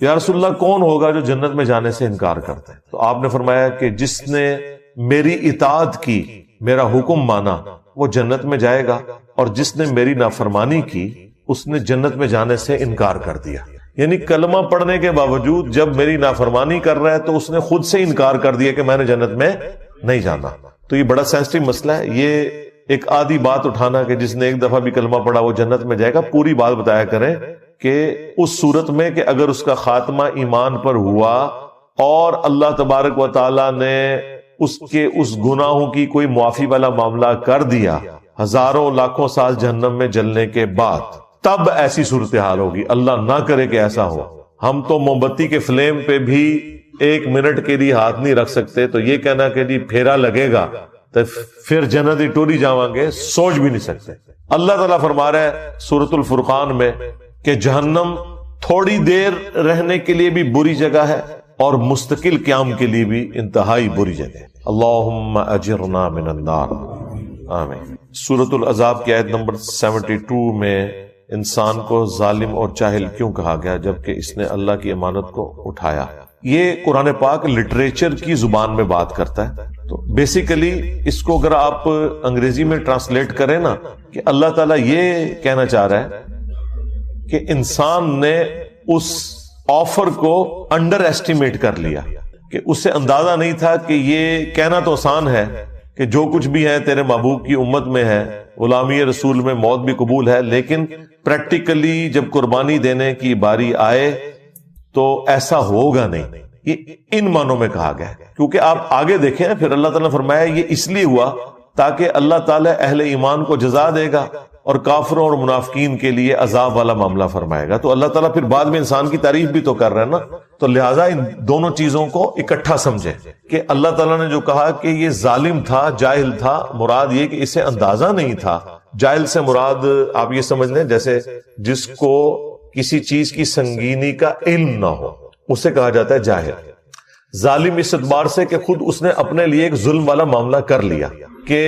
یا رسول اللہ کون ہوگا جو جنت میں جانے سے انکار کرتا ہے؟ تو آپ نے فرمایا کہ جس نے میری اطاعت کی، میرا حکم مانا، وہ جنت میں جائے گا، اور جس نے میری نافرمانی کی اس نے جنت میں جانے سے انکار کر دیا۔ یعنی کلمہ پڑھنے کے باوجود جب میری نافرمانی کر رہا ہے تو اس نے خود سے انکار کر دیا کہ میں نے جنت میں نہیں جانا۔ تو یہ بڑا سینسٹیو مسئلہ ہے۔ یہ ایک آدھی بات اٹھانا کہ جس نے ایک دفعہ بھی کلمہ پڑھا وہ جنت میں جائے گا، پوری بات بتایا کریں کہ اس صورت میں کہ اگر اس کا خاتمہ ایمان پر ہوا اور اللہ تبارک و تعالی نے اس کے اس گناہوں کی کوئی معافی والا معاملہ کر دیا ہزاروں لاکھوں سال جہنم میں جلنے کے بعد، تب ایسی صورتحال ہوگی۔ اللہ نہ کرے کہ ایسا ہو۔ ہم تو موم بتی کے فلیم پہ بھی 1 منٹ کے لیے ہاتھ نہیں رکھ سکتے، تو یہ کہنا کہ جی پھیرا لگے گا تو پھر جنت ہی ٹوری جاواں گے، سوچ بھی نہیں سکتے۔ اللہ تعالیٰ فرما رہا ہے سورۃ الفرقان میں کہ جہنم تھوڑی دیر رہنے کے لیے بھی بری جگہ ہے اور مستقل قیام کے لیے بھی انتہائی بری جگہ ہے۔ اللہم اجرنا من النار، آمین۔ سورۃ الاحزاب کی آیت نمبر 72 میں انسان کو ظالم اور جاہل کیوں کہا گیا جبکہ اس نے اللہ کی امانت کو اٹھایا؟ یہ قرآن پاک لٹریچر کی زبان میں بات کرتا ہے۔ تو بیسیکلی اس کو اگر آپ انگریزی میں ٹرانسلیٹ کریں نا، کہ اللہ تعالیٰ یہ کہنا چاہ رہا ہے کہ انسان نے اس آفر کو انڈر ایسٹیمیٹ کر لیا، کہ اسے اندازہ نہیں تھا کہ یہ کہنا تو آسان ہے کہ جو کچھ بھی ہے تیرے محبوب کی امت میں ہے، غلامی رسول میں موت بھی قبول ہے، لیکن پریکٹیکلی جب قربانی دینے کی باری آئے تو ایسا ہوگا نہیں۔ یہ ان معنوں میں کہا گیا ہے، کیونکہ آپ آگے دیکھیں پھر اللہ تعالیٰ نے فرمایا یہ اس لیے ہوا تاکہ اللہ تعالیٰ اہل ایمان کو جزا دے گا اور کافروں اور منافقین کے لیے عذاب والا معاملہ فرمائے گا۔ تو اللہ تعالیٰ پھر بعد میں انسان کی تعریف بھی تو کر رہا ہے نا، تو لہٰذا ان دونوں چیزوں کو اکٹھا سمجھیں کہ اللہ تعالیٰ نے جو کہا کہ یہ ظالم تھا، جاہل تھا، مراد یہ کہ اسے اندازہ نہیں تھا۔ جاہل سے مراد آپ یہ سمجھ لیں جیسے جس کو کسی چیز کی سنگینی کا علم نہ ہو، اسے کہا جاتا ہے جاہل۔ ظالم اس اعتبار سے کہ خود اس نے اپنے لیے ایک ظلم والا معاملہ کر لیا کہ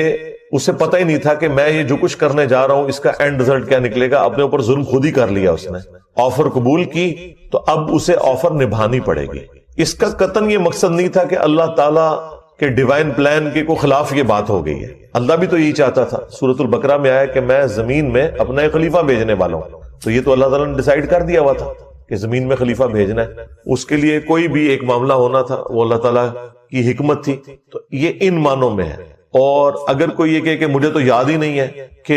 اسے پتہ ہی نہیں تھا کہ میں یہ جو کچھ کرنے جا رہا ہوں اس کا اینڈ رزلٹ کیا نکلے گا، اپنے اوپر ظلم خود ہی کر لیا۔ اس نے آفر قبول کی تو اب اسے آفر نبھانی پڑے گی۔ اس کا قطعاً یہ مقصد نہیں تھا کہ اللہ تعالیٰ کے ڈیوائن پلان کے کو خلاف یہ بات ہو گئی ہے۔ اللہ بھی تو یہی چاہتا تھا۔ سورۃ البقرہ میں آیا کہ میں زمین میں اپنا ایک خلیفہ بھیجنے والا ہوں، تو یہ تو اللہ تعالیٰ نے ڈیسائیڈ کر دیا ہوا تھا کہ زمین میں خلیفہ بھیجنا ہے۔ اس کے لیے کوئی بھی ایک معاملہ ہونا تھا، وہ اللہ تعالیٰ کی حکمت تھی۔ تو یہ ان معنوں میں ہے۔ اور اگر کوئی یہ کہے کہ مجھے تو یاد ہی نہیں ہے کہ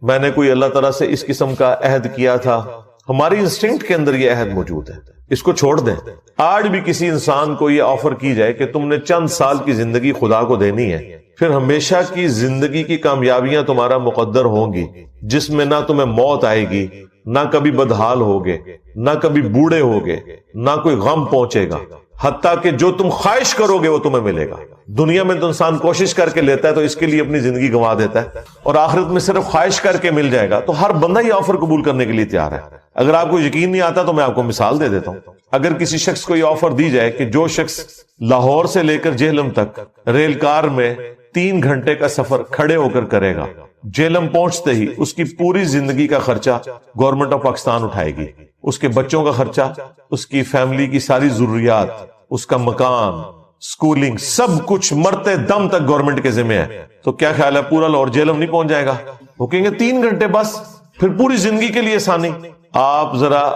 میں نے کوئی اللہ تعالیٰ سے اس قسم کا عہد کیا تھا، ہماری انسٹنکٹ کے اندر یہ عہد موجود ہے، اس کو چھوڑ دیں۔ آج بھی کسی انسان کو یہ آفر کی جائے کہ تم نے چند سال کی زندگی خدا کو دینی ہے، پھر ہمیشہ کی زندگی کی کامیابیاں تمہارا مقدر ہوں گی، جس میں نہ تمہیں موت آئے گی، نہ کبھی بدحال ہوگے، نہ کبھی بوڑھے ہوگے، نہ کوئی غم پہنچے گا، حتیٰ کہ جو تم خواہش کرو گے وہ تمہیں ملے گا۔ دنیا میں تو انسان کوشش کر کے لیتا ہے تو اس کے لیے اپنی زندگی گنوا دیتا ہے، اور آخرت میں صرف خواہش کر کے مل جائے گا۔ تو ہر بندہ یہ آفر قبول کرنے کے لیے تیار ہے۔ اگر آپ کو یقین نہیں آتا تو میں آپ کو مثال دے دیتا ہوں۔ اگر کسی شخص کو یہ آفر دی جائے کہ جو شخص لاہور سے لے کر جہلم تک ریل کار میں 3 گھنٹے کا سفر کھڑے ہو کر کرے گا، جہلم پہنچتے ہی اس کی پوری زندگی کا خرچہ گورنمنٹ آف پاکستان اٹھائے گی، اس کے بچوں کا خرچہ، اس کی فیملی کی ساری ضروریات، اس کا مکان، سکولنگ، سب کچھ مرتے دم تک گورنمنٹ کے ذمہ ہے، تو کیا خیال ہے پورا لاہور جہلم نہیں پہنچ جائے گا؟ وہ کہیں گے 3 گھنٹے بس، پھر پوری زندگی کے لیے آسانی۔ آپ ذرا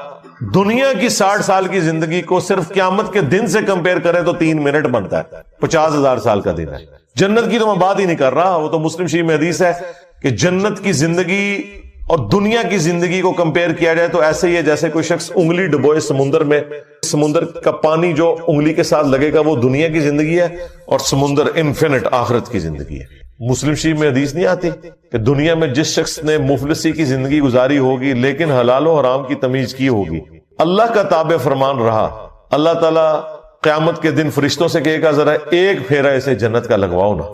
دنیا کی 60 سال کی زندگی کو صرف قیامت کے دن سے کمپیئر کریں تو 3 منٹ بنتا ہے، 50,000 سال کا دن ہے۔ جنت کی تو میں بات ہی نہیں کر رہا، وہ تو مسلم شریف میں حدیث ہے کہ جنت کی زندگی اور دنیا کی زندگی کو کمپیئر کیا جائے تو ایسے ہی ہے جیسے کوئی شخص انگلی ڈبوئے سمندر میں، سمندر کا پانی جو انگلی کے ساتھ لگے گا وہ دنیا کی زندگی ہے، اور سمندر انفینٹ آخرت کی زندگی ہے۔ مسلم شریف میں حدیث نہیں آتی کہ دنیا میں جس شخص نے مفلسی کی زندگی گزاری ہوگی لیکن حلال و حرام کی تمیز کی ہوگی، اللہ کا تابع فرمان رہا، اللہ تعالیٰ قیامت کے دن فرشتوں سے کہے گا ذرا ایک پھیرا اسے جنت کا لگواؤ نا۔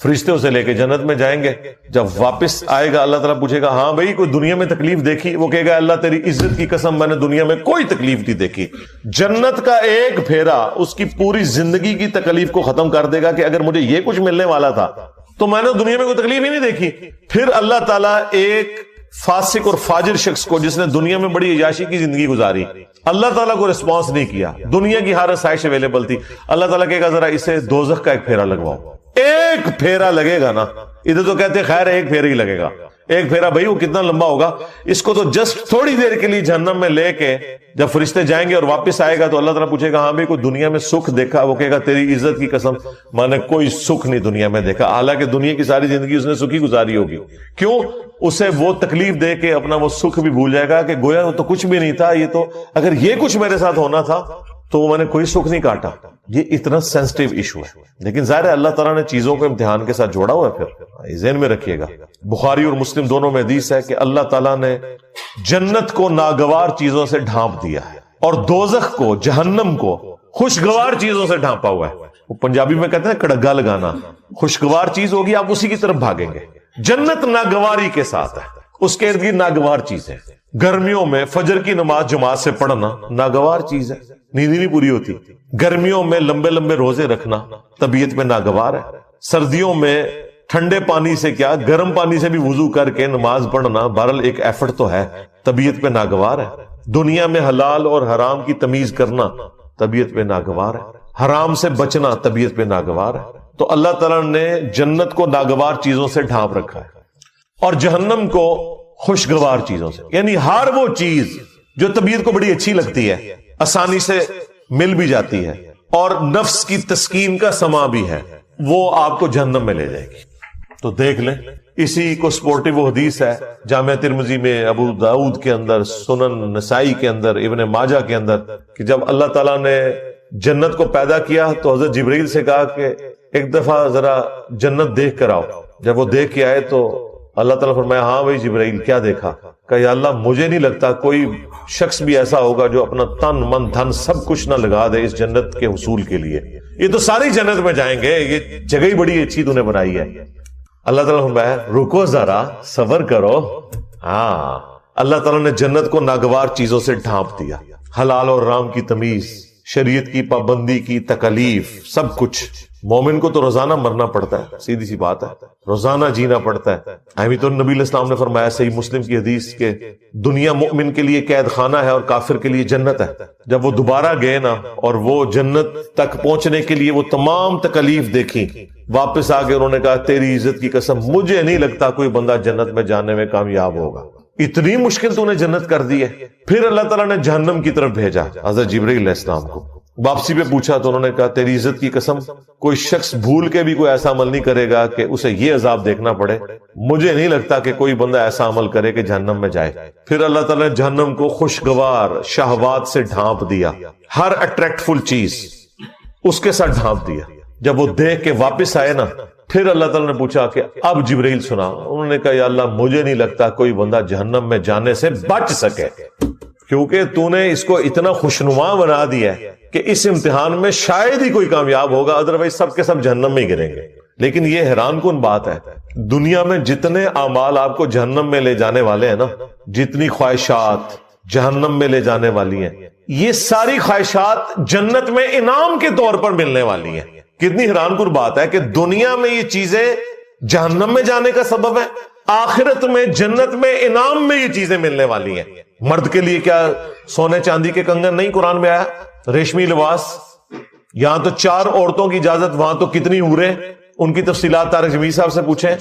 فرشتے اسے لے کے جنت میں جائیں گے، جب واپس آئے گا اللہ تعالیٰ پوچھے گا ہاں بھائی کوئی دنیا میں تکلیف دیکھی؟ وہ کہے گا اللہ تیری عزت کی قسم میں نے دنیا میں کوئی تکلیف نہیں دیکھی۔ جنت کا ایک پھیرا اس کی پوری زندگی کی تکلیف کو ختم کر دے گا کہ اگر مجھے یہ کچھ ملنے والا تھا تو میں نے دنیا میں کوئی تکلیف ہی نہیں دیکھی۔ پھر اللہ تعالیٰ ایک فاسق اور فاجر شخص کو جس نے دنیا میں بڑی عیاشی کی زندگی گزاری، اللہ تعالیٰ کو رسپانس نہیں کیا، دنیا کی ہر آسائش اویلیبل تھی، اللہ تعالیٰ کہے گا ذرا اسے دوزخ کا ایک پھیرا لگواؤ، ایک پھیرا لگے گا نا، ادھر تو کہتے خیر ایک پھیرا ہی لگے گا، ایک پھیرا بھائی وہ کتنا لمبا ہوگا، اس کو تو جسٹ تھوڑی دیر کے لیے جہنم میں لے کے جب فرشتے جائیں گے اور واپس آئے گا تو اللہ تعالیٰ پوچھے گا ہاں بھائی کوئی دنیا میں سکھ دیکھا؟ وہ کہے گا تیری عزت کی قسم میں نے کوئی سکھ نہیں دنیا میں دیکھا، حالانکہ دنیا کی ساری زندگی اس نے سکھی گزاری ہوگی۔ کیوں؟ اسے وہ تکلیف دے کے اپنا وہ سکھ بھی بھول جائے گا کہ گویا وہ تو کچھ بھی نہیں تھا، یہ تو اگر یہ کچھ میرے ساتھ ہونا تھا تو میں نے کوئی سکھ نہیں کاٹا۔ یہ اتنا سینسٹیو ایشو ہے، لیکن ظاہر ہے اللہ تعالیٰ نے چیزوں کو امتحان کے ساتھ جوڑا ہوا ہے، پھر ذہن میں رکھیے گا۔ بخاری اور مسلم دونوں میں حدیث ہے کہ اللہ تعالیٰ نے جنت کو ناگوار چیزوں سے ڈھانپ دیا ہے اور دوزخ کو، جہنم کو خوشگوار چیزوں سے ڈھانپا ہوا ہے۔ وہ پنجابی میں کہتے ہیں کڑگا لگانا، خوشگوار چیز ہوگی آپ اسی کی طرف بھاگیں گے۔ جنت ناگواری کے ساتھ ہے، اس کے ارد گرد ناگوار چیز ہے۔ گرمیوں میں فجر کی نماز جماعت سے پڑھنا ناگوار چیز ہے، نیند ہی نہیں پوری ہوتی۔ گرمیوں میں لمبے لمبے روزے رکھنا طبیعت میں ناگوار ہے۔ سردیوں میں ٹھنڈے پانی سے کیا گرم پانی سے بھی وضو کر کے نماز پڑھنا بہرحال ایک ایفرٹ تو ہے، طبیعت پہ ناگوار ہے۔ دنیا میں حلال اور حرام کی تمیز کرنا طبیعت پہ ناگوار ہے، حرام سے بچنا طبیعت پہ ناگوار ہے۔ تو اللہ تعالیٰ نے جنت کو ناگوار چیزوں سے ڈھانپ رکھا ہے اور جہنم کو خوشگوار چیزوں سے، یعنی ہر وہ چیز جو طبیعت کو بڑی اچھی لگتی ہے، آسانی سے مل بھی جاتی ہے اور نفس کی تسکین کا سما بھی ہے، وہ آپ کو جہنم میں لے جائے گی۔ تو دیکھ لیں، اسی کو سپورٹیو حدیث ہے جامع ترمذی میں، ابو داؤد کے اندر، سنن نسائی کے اندر، ابن ماجہ کے اندر، کہ جب اللہ تعالیٰ نے جنت کو پیدا کیا تو حضرت جبرائیل سے کہا کہ ایک دفعہ ذرا جنت دیکھ کر آؤ۔ جب وہ دیکھ کے آئے تو اللہ تعالیٰ فرمایا ہاں بھائی جبرائیل کیا دیکھا؟ کہ یا اللہ مجھے نہیں لگتا کوئی شخص بھی ایسا ہوگا جو اپنا تن من دھن سب کچھ نہ لگا دے اس جنت کے حصول کے لیے، یہ تو ساری جنت میں جائیں گے، یہ جگہ ہی بڑی اچھی تو نے بنائی ہے۔ اللہ تعالیٰ فرمایا رکو ذرا صبر کرو۔ ہاں، اللہ تعالیٰ نے جنت کو ناگوار چیزوں سے ڈھانپ دیا، حلال اور حرام کی تمیز، شریعت کی پابندی کی تکلیف، سب کچھ۔ مومن کو تو روزانہ مرنا پڑتا ہے، سیدھی سی بات ہے، روزانہ جینا پڑتا ہے۔ احمد النبی علیہ السلام نے فرمایا صحیح مسلم کی حدیث کہ دنیا مومن کے لیے قید خانہ ہے اور کافر کے لیے جنت ہے۔ جب وہ دوبارہ گئے نا اور وہ جنت تک پہنچنے کے لیے وہ تمام تکلیف دیکھی، واپس آ کے انہوں نے کہا تیری عزت کی قسم مجھے نہیں لگتا کوئی بندہ جنت میں جانے میں کامیاب ہوگا، اتنی مشکل تو نے جنت کر دی ہے۔ پھر اللہ تعالیٰ نے جہنم کی طرف بھیجا حضرت جبرائیل علیہ السلام کو، واپسی پہ پوچھا تو انہوں نے کہا تیری عزت کی قسم کوئی شخص بھول کے بھی کوئی ایسا عمل نہیں کرے گا کہ اسے یہ عذاب دیکھنا پڑے، مجھے نہیں لگتا کہ کوئی بندہ ایسا عمل کرے کہ جہنم میں جائے۔ پھر اللہ تعالیٰ نے جہنم کو خوشگوار شہوات سے ڈھانپ دیا، ہر اٹریکٹفل چیز اس کے ساتھ ڈھانپ دیا۔ جب وہ دیکھ کے واپس آئے نا پھر اللہ تعالیٰ نے پوچھا کہ اب جبرائیل سنا، انہوں نے کہا یا اللہ مجھے نہیں لگتا کوئی بندہ جہنم میں جانے سے بچ سکے، کیونکہ تو نے اس کو اتنا خوشنما بنا دیا ہے کہ اس امتحان میں شاید ہی کوئی کامیاب ہوگا، ادروائز سب کے سب جہنم میں ہی گریں گے۔ لیکن یہ حیران کن بات ہے، دنیا میں جتنے اعمال آپ کو جہنم میں لے جانے والے ہیں نا، جتنی خواہشات جہنم میں لے جانے والی ہیں، یہ ساری خواہشات جنت میں انعام کے طور پر ملنے والی ہیں۔ کتنی حیران کن بات ہے کہ دنیا میں یہ چیزیں جہنم میں جانے کا سبب ہے، آخرت میں جنت میں انعام میں یہ چیزیں ملنے والی ہیں۔ مرد کے لیے کیا سونے چاندی کے کنگن نہیں قرآن میں آیا، ریشمی لباس، یہاں تو 4 عورتوں کی اجازت، وہاں تو کتنی حوریں، ان کی تفصیلات طارق جمیل صاحب سے پوچھیں۔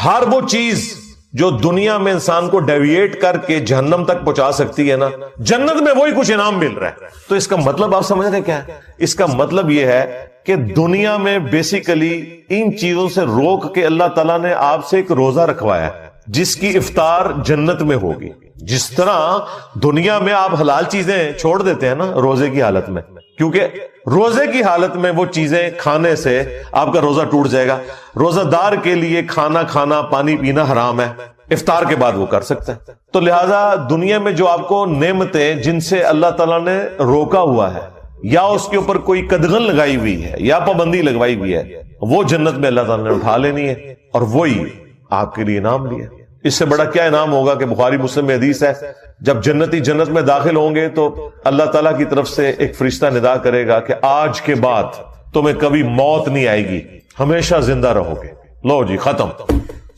ہر وہ چیز جو دنیا میں انسان کو ڈیویٹ کر کے جہنم تک پہنچا سکتی ہے نا، جنت میں وہی کچھ انعام مل رہا ہے۔ تو اس کا مطلب آپ سمجھ رہے کیا ہے؟ اس کا مطلب یہ ہے کہ دنیا میں بیسیکلی ان چیزوں سے روک کے اللہ تعالیٰ نے آپ سے ایک روزہ رکھوایا ہے جس کی افطار جنت میں ہوگی۔ جس طرح دنیا میں آپ حلال چیزیں چھوڑ دیتے ہیں نا روزے کی حالت میں، کیونکہ روزے کی حالت میں وہ چیزیں کھانے سے آپ کا روزہ ٹوٹ جائے گا۔ روزہ دار کے لیے کھانا کھانا، پانی پینا حرام ہے، افطار کے بعد وہ کر سکتا ہے۔ تو لہذا دنیا میں جو آپ کو نعمتیں جن سے اللہ تعالیٰ نے روکا ہوا ہے یا اس کے اوپر کوئی قدغن لگائی ہوئی ہے یا پابندی لگوائی ہوئی ہے، وہ جنت میں اللہ تعالیٰ نے اٹھا لینی ہے اور وہی آپ کے لیے انعام بھی ہے۔ اس سے بڑا کیا انعام ہوگا کہ بخاری مسلم میں حدیث ہے جب جنتی جنت میں داخل ہوں گے تو اللہ تعالیٰ کی طرف سے ایک فرشتہ ندا کرے گا کہ آج کے بعد تمہیں کبھی موت نہیں آئے گی، ہمیشہ زندہ رہو گے۔ لو جی ختم،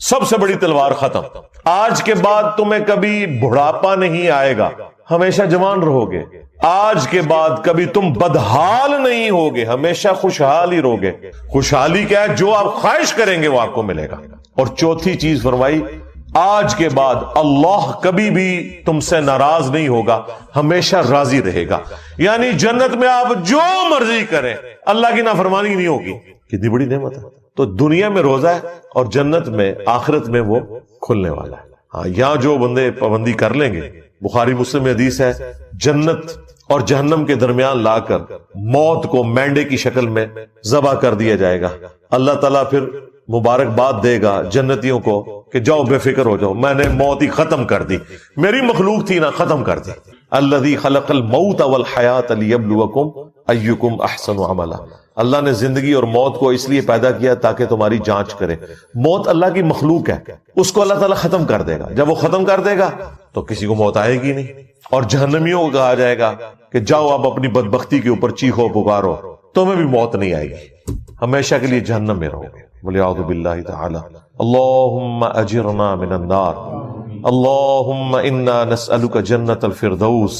سب سے بڑی تلوار ختم. آج کے بعد تمہیں کبھی بڑھاپا نہیں آئے گا, ہمیشہ جوان رہو گے. آج کے بعد کبھی تم بدحال نہیں ہوگے, ہمیشہ خوشحال ہی رہو گے. خوشحالی کیا ہے؟ جو آپ خواہش کریں گے وہ آپ کو ملے گا. اور چوتھی چیز فرمائی, آج کے بعد اللہ کبھی بھی تم سے ناراض نہیں ہوگا, ہمیشہ راضی رہے گا. یعنی جنت میں آپ جو مرضی کریں, اللہ کی نافرمانی نہیں ہوگی. کتنی بڑی نعمت ہے. تو دنیا میں روزہ ہے اور جنت میں آخرت میں وہ کھلنے والا ہے. ہاں, یہاں جو بندے پابندی کر لیں گے, بخاری مسلم میں حدیث ہے, جنت اور جہنم کے درمیان لا کر موت کو مینڈے کی شکل میں ذبح کر دیا جائے گا. اللہ تعالیٰ پھر مبارکباد دے گا جنتیوں کو کہ جاؤ بے فکر ہو جاؤ, میں نے موت ہی ختم کر دی, میری مخلوق تھی نا, ختم کر دی. الذی خلق الموت والحیات لیبلوکم ایکم احسن عملا. اللہ نے زندگی اور موت کو اس لیے پیدا کیا تاکہ تمہاری جانچ کرے. موت اللہ کی مخلوق ہے, اس کو اللہ تعالیٰ ختم کر دے گا. جب وہ ختم کر دے گا تو کسی کو موت آئے گی نہیں. اور جہنمیوں کو کہا جائے گا کہ جاؤ آپ اپنی بدبختی کے اوپر چیخو پکارو, تمہیں بھی موت نہیں آئے گی, ہمیشہ کے لیے جہنم میں رہو گے. وَلِعَوْذُ بِاللَّهِ تَعَالَى. اللهم اجرنا من النار. اللهم انا نسألك جنة الفردوس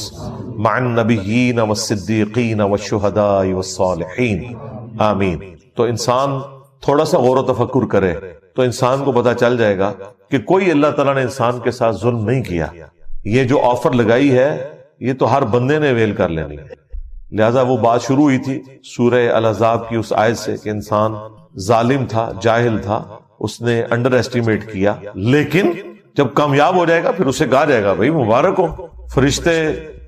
مع النبيين والصديقين والشهداء والصالحين. آمین. تو انسان تھوڑا سا غور و تفکر کرے تو انسان کو پتا چل جائے گا کہ کوئی اللہ تعالیٰ نے انسان کے ساتھ ظلم نہیں کیا. یہ جو آفر لگائی ہے یہ تو ہر بندے نے ویل کر لینی ہے. لہذا وہ بات شروع ہوئی تھی سورہ الاحزاب کی اس آیت سے کہ انسان ظالم تھا, جاہل تھا, اس نے انڈر ایسٹیمیٹ کیا, لیکن جب کامیاب ہو جائے گا پھر اسے کہا جائے گا بھائی مبارک ہو, فرشتے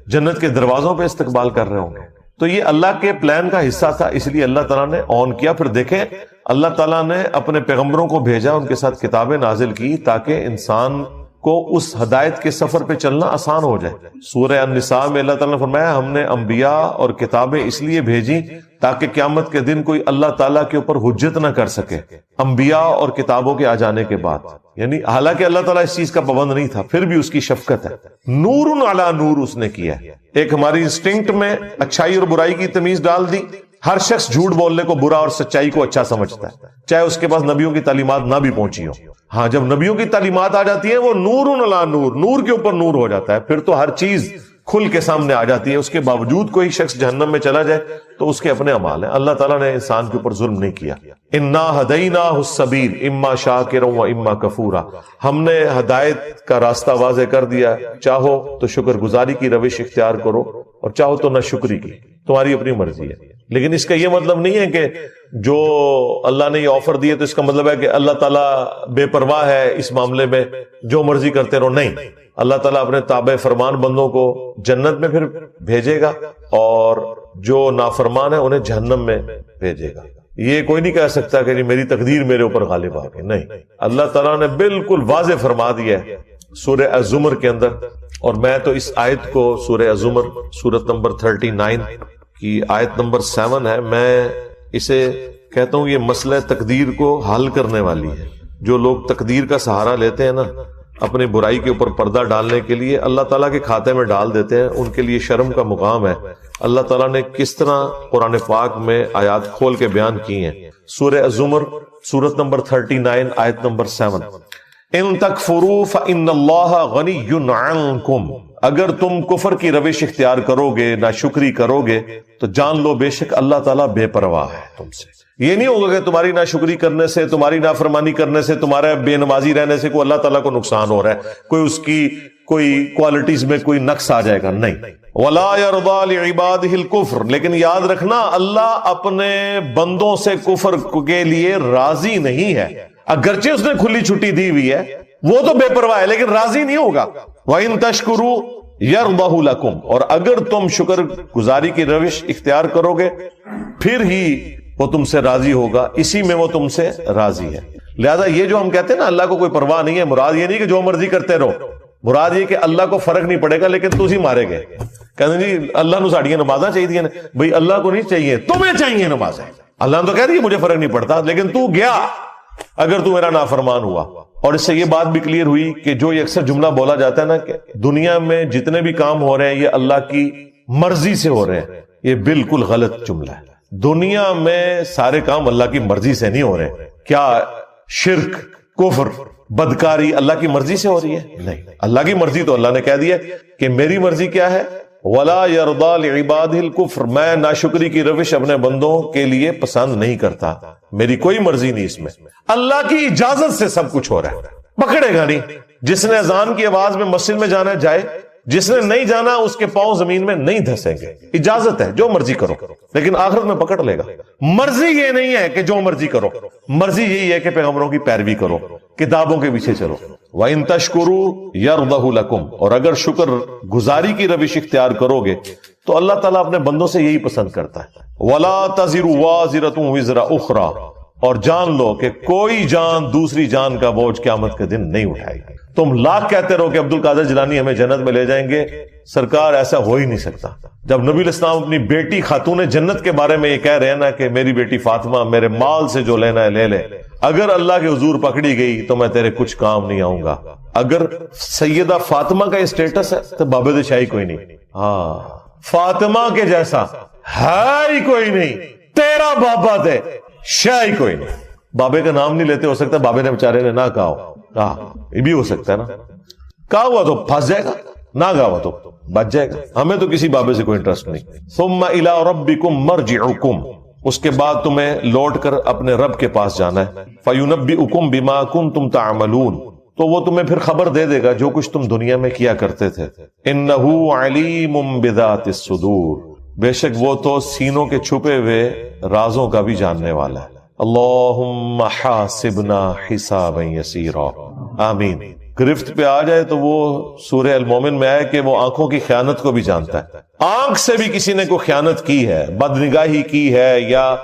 جنت کے دروازوں پہ استقبال کر رہے ہوں گے. تو یہ اللہ کے پلان کا حصہ تھا, اس لیے اللہ تعالیٰ نے آن کیا. پھر دیکھیں اللہ تعالیٰ نے اپنے پیغمبروں کو بھیجا, ان کے ساتھ کتابیں نازل کی تاکہ انسان کو اس ہدایت کے سفر پہ چلنا آسان ہو جائے. سورہ النساء میں اللہ تعالیٰ نے فرمایا ہم نے انبیاء اور کتابیں اس لیے بھیجی تاکہ قیامت کے دن کوئی اللہ تعالیٰ کے اوپر حجت نہ کر سکے انبیاء اور کتابوں کے آ جانے کے بعد. یعنی حالانکہ اللہ تعالیٰ اس چیز کا پابند نہیں تھا, پھر بھی اس کی شفقت ہے. نور علی نور اس نے کیا ہے. ایک ہماری انسٹنکٹ میں اچھائی اور برائی کی تمیز ڈال دی. ہر شخص جھوٹ بولنے کو برا اور سچائی کو اچھا سمجھتا ہے, چاہے اس کے پاس نبیوں کی تعلیمات نہ بھی پہنچی ہو. ہاں, جب نبیوں کی تعلیمات آ جاتی ہیں وہ نور علی نور, نور کے اوپر نور ہو جاتا ہے, پھر تو ہر چیز کھل کے سامنے آ جاتی ہے. اس کے باوجود کوئی شخص جہنم میں چلا جائے تو اس کے اپنے اعمال ہیں. اللہ تعالیٰ نے انسان کے اوپر ظلم نہیں کیا. انا ہدیناہ السبیل اما شاکرا و اما کفورا. ہم نے ہدایت کا راستہ واضح کر دیا, چاہو تو شکر گزاری کی روش اختیار کرو اور چاہو تو ناشکری کی, تمہاری اپنی مرضی ہے. لیکن اس کا یہ مطلب نہیں ہے کہ جو اللہ نے یہ آفر دیے تو اس کا مطلب ہے کہ اللہ تعالیٰ بے پرواہ ہے اس معاملے میں, جو مرضی کرتے رہو. نہیں, اللہ تعالیٰ اپنے تابع فرمان بندوں کو جنت میں پھر بھیجے گا اور جو نافرمان ہے انہیں جہنم میں بھیجے گا. یہ کوئی نہیں کہہ سکتا کہ میری تقدیر میرے اوپر غالب آ گئی. نہیں, اللہ تعالیٰ نے بالکل واضح فرما دیا ہے سورہ الزمر کے اندر. اور میں تو اس آیت کو سورہ الزمر سورت نمبر 39 کی آیت نمبر 7 ہے, میں اسے کہتا ہوں یہ مسئلہ تقدیر کو حل کرنے والی ہے. جو لوگ تقدیر کا سہارا لیتے ہیں نا اپنی برائی کے اوپر پردہ ڈالنے کے لیے, اللہ تعالیٰ کے کھاتے میں ڈال دیتے ہیں, ان کے لیے شرم کا مقام ہے. اللہ تعالیٰ نے کس طرح قرآن پاک میں آیات کھول کے بیان کی ہیں. سورہ الزمر سورت نمبر 39 آیت نمبر 7, ان تکفروا فإن اللہ غنی عنکم. اگر تم کفر کی روش اختیار کرو گے, ناشکری کرو گے, تو جان لو بے شک اللہ تعالیٰ بے پرواہ ہے تم سے. یہ نہیں ہوگا کہ تمہاری ناشکری کرنے سے, تمہاری نافرمانی کرنے سے, تمہارا بے نمازی رہنے سے کوئی اللہ تعالیٰ کو نقصان ہو رہا ہے, کوئی اس کی کوئی کوالٹیز میں کوئی نقص آ جائے گا. نہیں. وَلَا يَرْضَى لِعِبَادِهِ الْكُفْرَ. لیکن یاد رکھنا اللہ اپنے بندوں سے کفر کے لیے راضی نہیں ہے. اگرچہ اس نے کھلی چھٹی دی ہوئی ہے, وہ تو بے پرواہ ہے, لیکن راضی نہیں ہوگا. وَإِن تَشْكُرُوا يَرْضَهُ لَكُمْ. اور اگر تم شکر گزاری کی روش اختیار کرو گے پھر ہی وہ تم سے راضی ہوگا, اسی میں وہ تم سے راضی ہے. لہذا یہ جو ہم کہتے ہیں نا اللہ کو کوئی پرواہ نہیں ہے, مراد یہ نہیں کہ جو مرضی کرتے رہو, مراد یہ کہ اللہ کو فرق نہیں پڑے گا لیکن تسی مارے گئے. کہتے ہیں جی اللہ نو ساڑیاں نمازاں چاہیے, بھئی اللہ کو نہیں چاہیے, تمہیں چاہیے نمازیں. اللہ نے تو کہہ دیا مجھے فرق نہیں پڑتا, لیکن تو گیا اگر تو میرا نافرمان ہوا. اور اس سے یہ بات بھی کلیئر ہوئی کہ جو یہ اکثر جملہ بولا جاتا ہے نا کہ دنیا میں جتنے بھی کام ہو رہے ہیں یہ اللہ کی مرضی سے ہو رہے ہیں, یہ بالکل غلط جملہ ہے. دنیا میں سارے کام اللہ کی مرضی سے نہیں ہو رہے. کیا شرک, کفر, بدکاری اللہ کی مرضی سے ہو رہی ہے؟ نہیں، اللہ کی مرضی تو اللہ نے کہہ دیا کہ میری مرضی کیا ہے، وَلَا يَرْضَى لِعِبَادِهِ الْكُفْرَ، میں ناشکری کی روش اپنے بندوں کے لیے پسند نہیں کرتا، میری کوئی مرضی نہیں اس میں، اللہ کی اجازت سے سب کچھ ہو رہا ہے، پکڑے گا نہیں۔ جس نے اذان کی آواز میں مسجد میں جانا جائے، جس نے نہیں جانا اس کے پاؤں زمین میں نہیں دھسیں گے، اجازت ہے، جو مرضی کرو، لیکن آخرت میں پکڑ لے گا۔ مرضی یہ نہیں ہے کہ جو مرضی کرو، مرضی یہی ہے کہ پیغمبروں کی پیروی کرو، کتابوں کے پیچھے چلو۔ وَإِن تَشْكُرُوا يَرْضَهُ لَكُمْ، اور اگر شکر گزاری کی روش اختیار کرو گے تو اللہ تعالیٰ اپنے بندوں سے یہی پسند کرتا ہے۔ وَلَا تَزِرُ وَازِرَةٌ وِزْرَ أُخْرَى، اور جان لو کہ کوئی جان دوسری جان کا بوجھ قیامت کے دن نہیں اٹھائے گی۔ تم لاکھ کہتے رہو کہ عبد القادر جیلانی ہمیں جنت میں لے جائیں گے، سرکار ایسا ہو ہی نہیں سکتا۔ جب نبی علیہ السلام اپنی بیٹی خاتون جنت کے بارے میں یہ کہہ رہے ہیں نا کہ میری بیٹی فاطمہ میرے مال سے جو لینا ہے لے لے، اگر اللہ کے حضور پکڑی گئی تو میں تیرے کچھ کام نہیں آؤں گا۔ اگر سیدہ فاطمہ کا یہ سٹیٹس ہے تو بابے شاہی کوئی نہیں، ہاں فاطمہ کے جیسا ہے ہی کوئی نہیں، تیرا بابا دے شاہی کوئی نہیں۔ بابے کا نام نہیں لیتے، ہو سکتا ہے بابے نے بیچارے نے نہ کہا ہو، یہ بھی ہو سکتا ہے نا، کہا ہوا تو پھنس جائے گا، نہ کہا ہوا تو بچ جائے گا۔ ہمیں تو کسی بابے سے کوئی انٹرسٹ نہیں۔ ثم الى ربکم مرجعکم، اس کے بعد تمہیں لوٹ کر اپنے رب کے پاس جانا ہے۔ فینبئکم بما کنتم تعملون، تو وہ تمہیں پھر خبر دے دے گا جو کچھ تم دنیا میں کیا کرتے تھے۔ انہ علیم بذات الصدور، بے شک وہ تو سینوں کے چھپے ہوئے رازوں کا بھی جاننے والا ہے۔ اللہم حاسبنا حسابا یسیرا، آمین۔ گرفت پہ آ جائے تو وہ سورہ المومن میں آئے کہ وہ آنکھوں کی خیانت کو بھی جانتا ہے۔ آنکھ سے بھی کسی نے کوئی خیانت کی ہے، بدنگاہی کی ہے، یا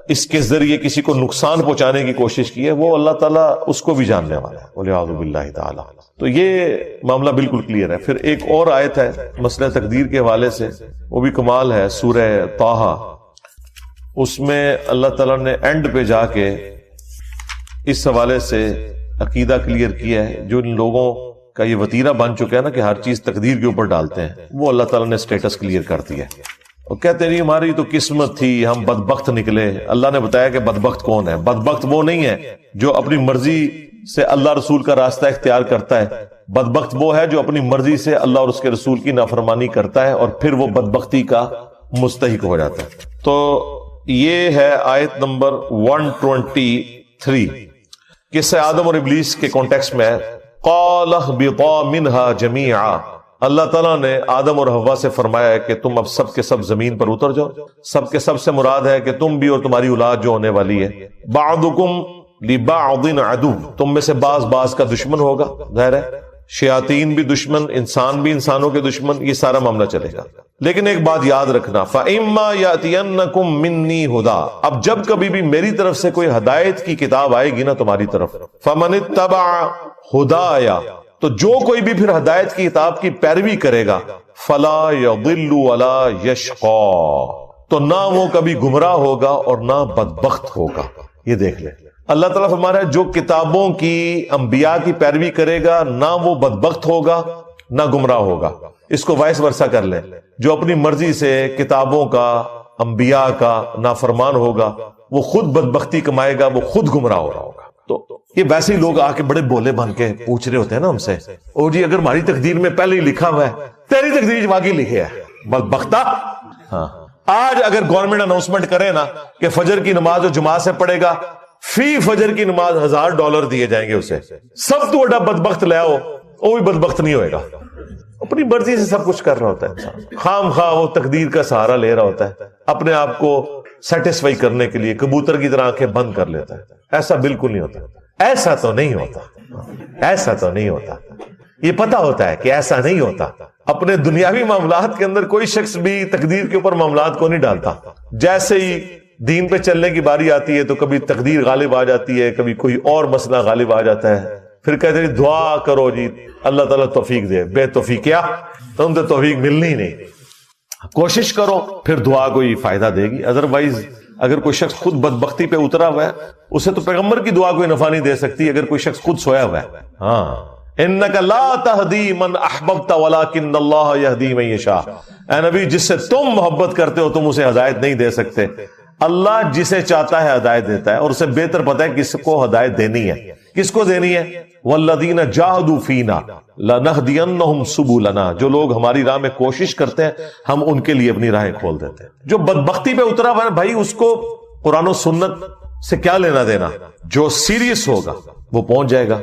اس کے ذریعے کسی کو نقصان پہنچانے کی کوشش کی ہے، وہ اللہ تعالیٰ اس کو بھی جاننے والا ہے، والعیاذ باللہ تعالی۔ تو یہ معاملہ بالکل کلیئر ہے۔ پھر ایک اور آیت ہے مسئلہ تقدیر کے حوالے سے، وہ بھی کمال ہے، سورہ طٰہٰ، اس میں اللہ تعالیٰ نے اینڈ پہ جا کے اس حوالے سے عقیدہ کلیئر کیا ہے۔ جو ان لوگوں کا یہ وتیرہ بن چکا ہے نا کہ ہر چیز تقدیر کے اوپر ڈالتے ہیں، وہ اللہ تعالیٰ نے سٹیٹس کلیئر کر دیا ہے، اور کہتے نہیں ہماری تو قسمت تھی، ہم بدبخت نکلے۔ اللہ نے بتایا کہ بدبخت کون ہے؟ بدبخت وہ نہیں ہے جو اپنی مرضی سے اللہ رسول کا راستہ اختیار کرتا ہے، بدبخت وہ ہے جو اپنی مرضی سے اللہ اور اس کے رسول کی نافرمانی کرتا ہے اور پھر وہ بدبختی کا مستحق ہو جاتا ہے۔ تو یہ ہے آیت نمبر 123، قصہ آدم اور ابلیس کے کانٹیکسٹ میں ہے۔ قال اهبطا منها جميعا، اللہ تعالیٰ نے آدم اور حوا سے فرمایا ہے کہ تم اب سب کے سب زمین پر اتر جاؤ۔ سب کے سب سے مراد ہے کہ تم بھی اور تمہاری اولاد جو ہونے والی ہے۔ بعضکم لبعض عدو، تم میں سے بعض کا دشمن ہوگا، ظاہر ہے شیاطین بھی دشمن، انسان بھی انسانوں کے دشمن، یہ سارا معاملہ چلے گا۔ لیکن ایک بات یاد رکھنا، فَإِمَّا يَأْتِيَنَّكُم مِّنِّي هُدًى، اب جب کبھی بھی میری طرف سے کوئی ہدایت کی کتاب آئے گی نا تمہاری طرف، فَمَنِ اتَّبَعَ هُدَايَ، تو جو کوئی بھی پھر ہدایت کی کتاب کی پیروی کرے گا، فَلَا يَضِلُّ وَلَا يَشْقَى، تو نہ وہ کبھی گمراہ ہوگا اور نہ بدبخت ہوگا۔ یہ دیکھ لیں، اللہ تعالیٰ فرما رہا ہے جو کتابوں کی انبیاء کی پیروی کرے گا نہ وہ بدبخت ہوگا نہ گمراہ ہوگا۔ اس کو وائس ورسا کر لیں، جو اپنی مرضی سے کتابوں کا انبیاء کا نافرمان ہوگا وہ خود بدبختی کمائے گا، وہ خود گمراہ ہو رہا ہوگا۔ تو یہ ویسے ہی لوگ آ کے بڑے بولے بن کے پوچھ رہے ہوتے ہیں نا ہم سے، او جی اگر ہماری تقدیر میں پہلے ہی لکھا ہوا ہے، تیری تقدیر واقعی لکھے ہے بدبختہ۔ ہاں آج اگر گورنمنٹ اناؤنسمنٹ کرے نا کہ فجر کی نماز جو جماعت سے پڑھے گا فی فجر کی نماز $1000 دیے جائیں گے اسے، سب تو بڑا بدبخت لے آؤ، وہ بھی بدبخت نہیں ہوئے گا۔ اپنی مرضی سے سب کچھ کر رہا ہوتا ہے انسان، خام خواہ وہ تقدیر کا سہارا لے رہا ہوتا ہے اپنے آپ کو سیٹسفائی کرنے کے لیے، کبوتر کی طرح آنکھیں بند کر لیتا ہے۔ ایسا بالکل نہیں ہوتا، ایسا تو نہیں ہوتا، ایسا تو نہیں ہوتا۔ یہ پتا ہوتا ہے کہ ایسا نہیں ہوتا۔ اپنے دنیاوی معاملات کے اندر کوئی شخص بھی تقدیر کے اوپر معاملات کو نہیں ڈالتا۔ جیسے ہی دین پہ چلنے کی باری آتی ہے تو کبھی تقدیر غالب آ جاتی ہے، کبھی کوئی اور مسئلہ غالب آ جاتا ہے، پھر کہتے ہیں دعا کرو جی اللہ تعالیٰ توفیق دے، بے توفیق کیا تم تو توفیق ملنی ہی نہیں، کوشش کرو پھر دعا کوئی فائدہ دے گی۔ ادروائز اگر کوئی شخص خود بدبختی پہ اترا ہوا ہے اسے تو پیغمبر کی دعا کوئی نفع نہیں دے سکتی اگر کوئی شخص خود سویا ہوا ہے۔ ہاں انک لا تہدی من احببت ولکن اللہ یہدی من یشاء، اے نبی جس سے تم محبت کرتے ہو تم اسے ہدایت نہیں دے سکتے، اللہ جسے چاہتا ہے ہدایت دیتا ہے، اور اسے بہتر پتہ ہے کس کو ہدایت دینی ہے۔ کس کو دینی ہے؟ والذین جاہدوا فینا لنہدینہم سبلنا، جو لوگ ہماری راہ میں کوشش کرتے ہیں ہم ان کے لیے اپنی راہیں کھول دیتے ہیں۔ جو بدبختی پہ اترا ہوا ہے بھائی، اس کو قرآن و سنت سے کیا لینا دینا؟ جو سیریس ہوگا وہ پہنچ جائے گا۔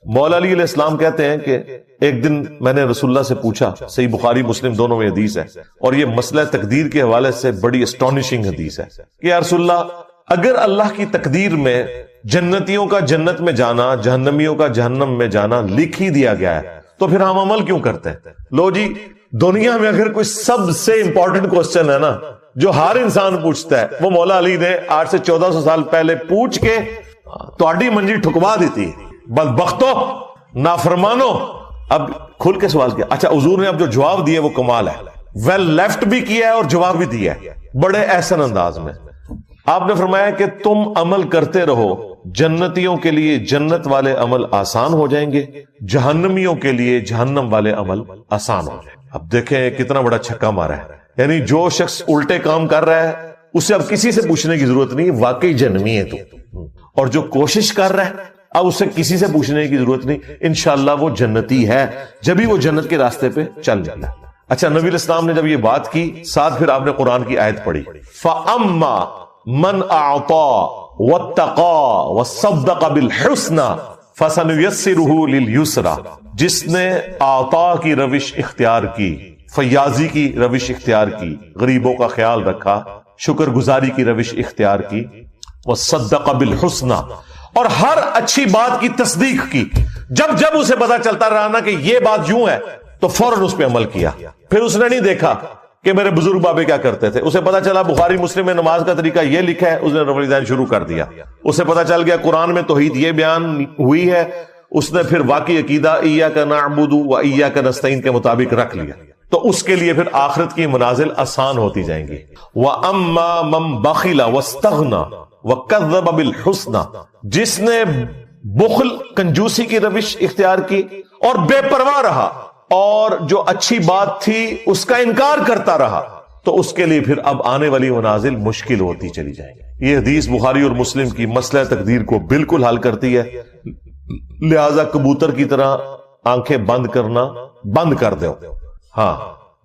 مولا علی علیہ السلام کہتے ہیں کہ ایک دن میں نے رسول اللہ سے پوچھا، صحیح بخاری مسلم دونوں میں حدیث ہے، اور یہ مسئلہ تقدیر کے حوالے سے بڑی اسٹانشنگ حدیث ہے کہ یا رسول اللہ، اگر اللہ کی تقدیر میں جنتیوں کا جنت میں جانا، جہنمیوں کا جہنم میں جانا لکھ ہی دیا گیا ہے تو پھر ہم عمل کیوں کرتے ہیں؟ لو جی، دنیا میں اگر کوئی سب سے امپورٹنٹ کوسچن ہے نا جو ہر انسان پوچھتا ہے، وہ مولا علی نے 800 سے 1400 سال پہلے پوچھ کے تہاڈی منجی ٹھکوا دیتی، بدبختو، نافرمانو۔ اب کھل کے سوال کیا، اچھا حضور نے اب جو جواب دیا وہ کمال ہے، ویل لیفٹ بھی کیا ہے اور جواب بھی دیا ہے بڑے احسن انداز میں۔ آپ نے فرمایا کہ تم عمل کرتے رہو، جنتیوں کے لیے جنت والے عمل آسان ہو جائیں گے، جہنمیوں کے لیے جہنم والے عمل آسان ہو جائیں گے۔ اب دیکھیں کتنا بڑا چھکا مارا ہے، یعنی جو شخص الٹے کام کر رہا ہے اسے اب کسی سے پوچھنے کی ضرورت نہیں، واقعی جہنمی ہے تو، اور جو کوشش کر رہا ہے اب اسے کسی سے پوچھنے کی ضرورت نہیں، انشاءاللہ وہ جنتی ہے جبھی وہ جنت کے راستے پہ چل جاتا ہے۔ اچھا، نبی علیہ السلام نے جب یہ بات کی، ساتھ پھر آپ نے قرآن کی آیت پڑھی، فَأَمَّا مَنْ أَعْطَى وَاتَّقَى وَصَدَّقَ بِالْحُسْنَى فَسَنُيَسِّرُهُ لِلْيُسْرَى، جس نے عطا کی روش اختیار کی، فیاضی کی روش اختیار کی، غریبوں کا خیال رکھا، شکر گزاری کی روش اختیار کی، وَصَدَّقَ بِالْحُسْنَى، اور ہر اچھی بات کی تصدیق کی۔ جب جب اسے پتا چلتا رہا نا کہ یہ بات یوں ہے تو فوراً اس پہ عمل کیا۔ پھر اس نے نہیں دیکھا کہ میرے بزرگ بابے کیا کرتے تھے، اسے پتا چلا بخاری مسلم میں نماز کا طریقہ یہ لکھا ہے، اس نے رفع الیدین شروع کر دیا۔ اسے پتا چل گیا قرآن میں توحید یہ بیان ہوئی ہے، اس نے پھر واقعی عقیدہ ایاک نعبد و ایاک نستعین کے مطابق رکھ لیا، تو اس کے لیے پھر آخرت کی منازل آسان ہوتی جائیں گی۔ وَأَمَّا مَن بَخِلَ وَاسْتَغْنَى وَكَذَّبَ بِالْحُسْنَى، جس نے بخل کنجوسی کی روش اختیار کی اور بے پرواہ رہا اور جو اچھی بات تھی اس کا انکار کرتا رہا، تو اس کے لیے پھر اب آنے والی منازل مشکل ہوتی چلی جائیں گی۔ یہ حدیث بخاری اور مسلم کی مسئلہ تقدیر کو بالکل حل کرتی ہے، لہذا کبوتر کی طرح آنکھیں بند کرنا بند کر دو۔ ہاں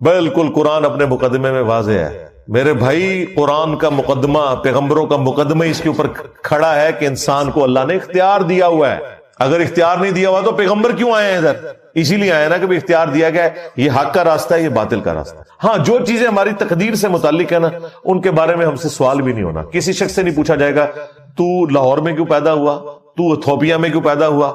بالکل، قرآن اپنے مقدمے میں واضح ہے میرے بھائی، قرآن کا مقدمہ، پیغمبروں کا مقدمہ اس کے اوپر کھڑا ہے کہ انسان کو اللہ نے اختیار دیا ہوا ہے۔ اگر اختیار نہیں دیا ہوا تو پیغمبر کیوں آئے ہیں ادھر؟ اسی لیے آئے نا کہ اختیار دیا گیا ہے، یہ حق کا راستہ ہے، یہ باطل کا راستہ ہے۔ ہاں، جو چیزیں ہماری تقدیر سے متعلق ہے نا، ان کے بارے میں ہم سے سوال بھی نہیں ہونا۔ کسی شخص سے نہیں پوچھا جائے گا تو لاہور میں کیوں پیدا ہوا، تو ایتھوپیا میں کیوں پیدا ہوا،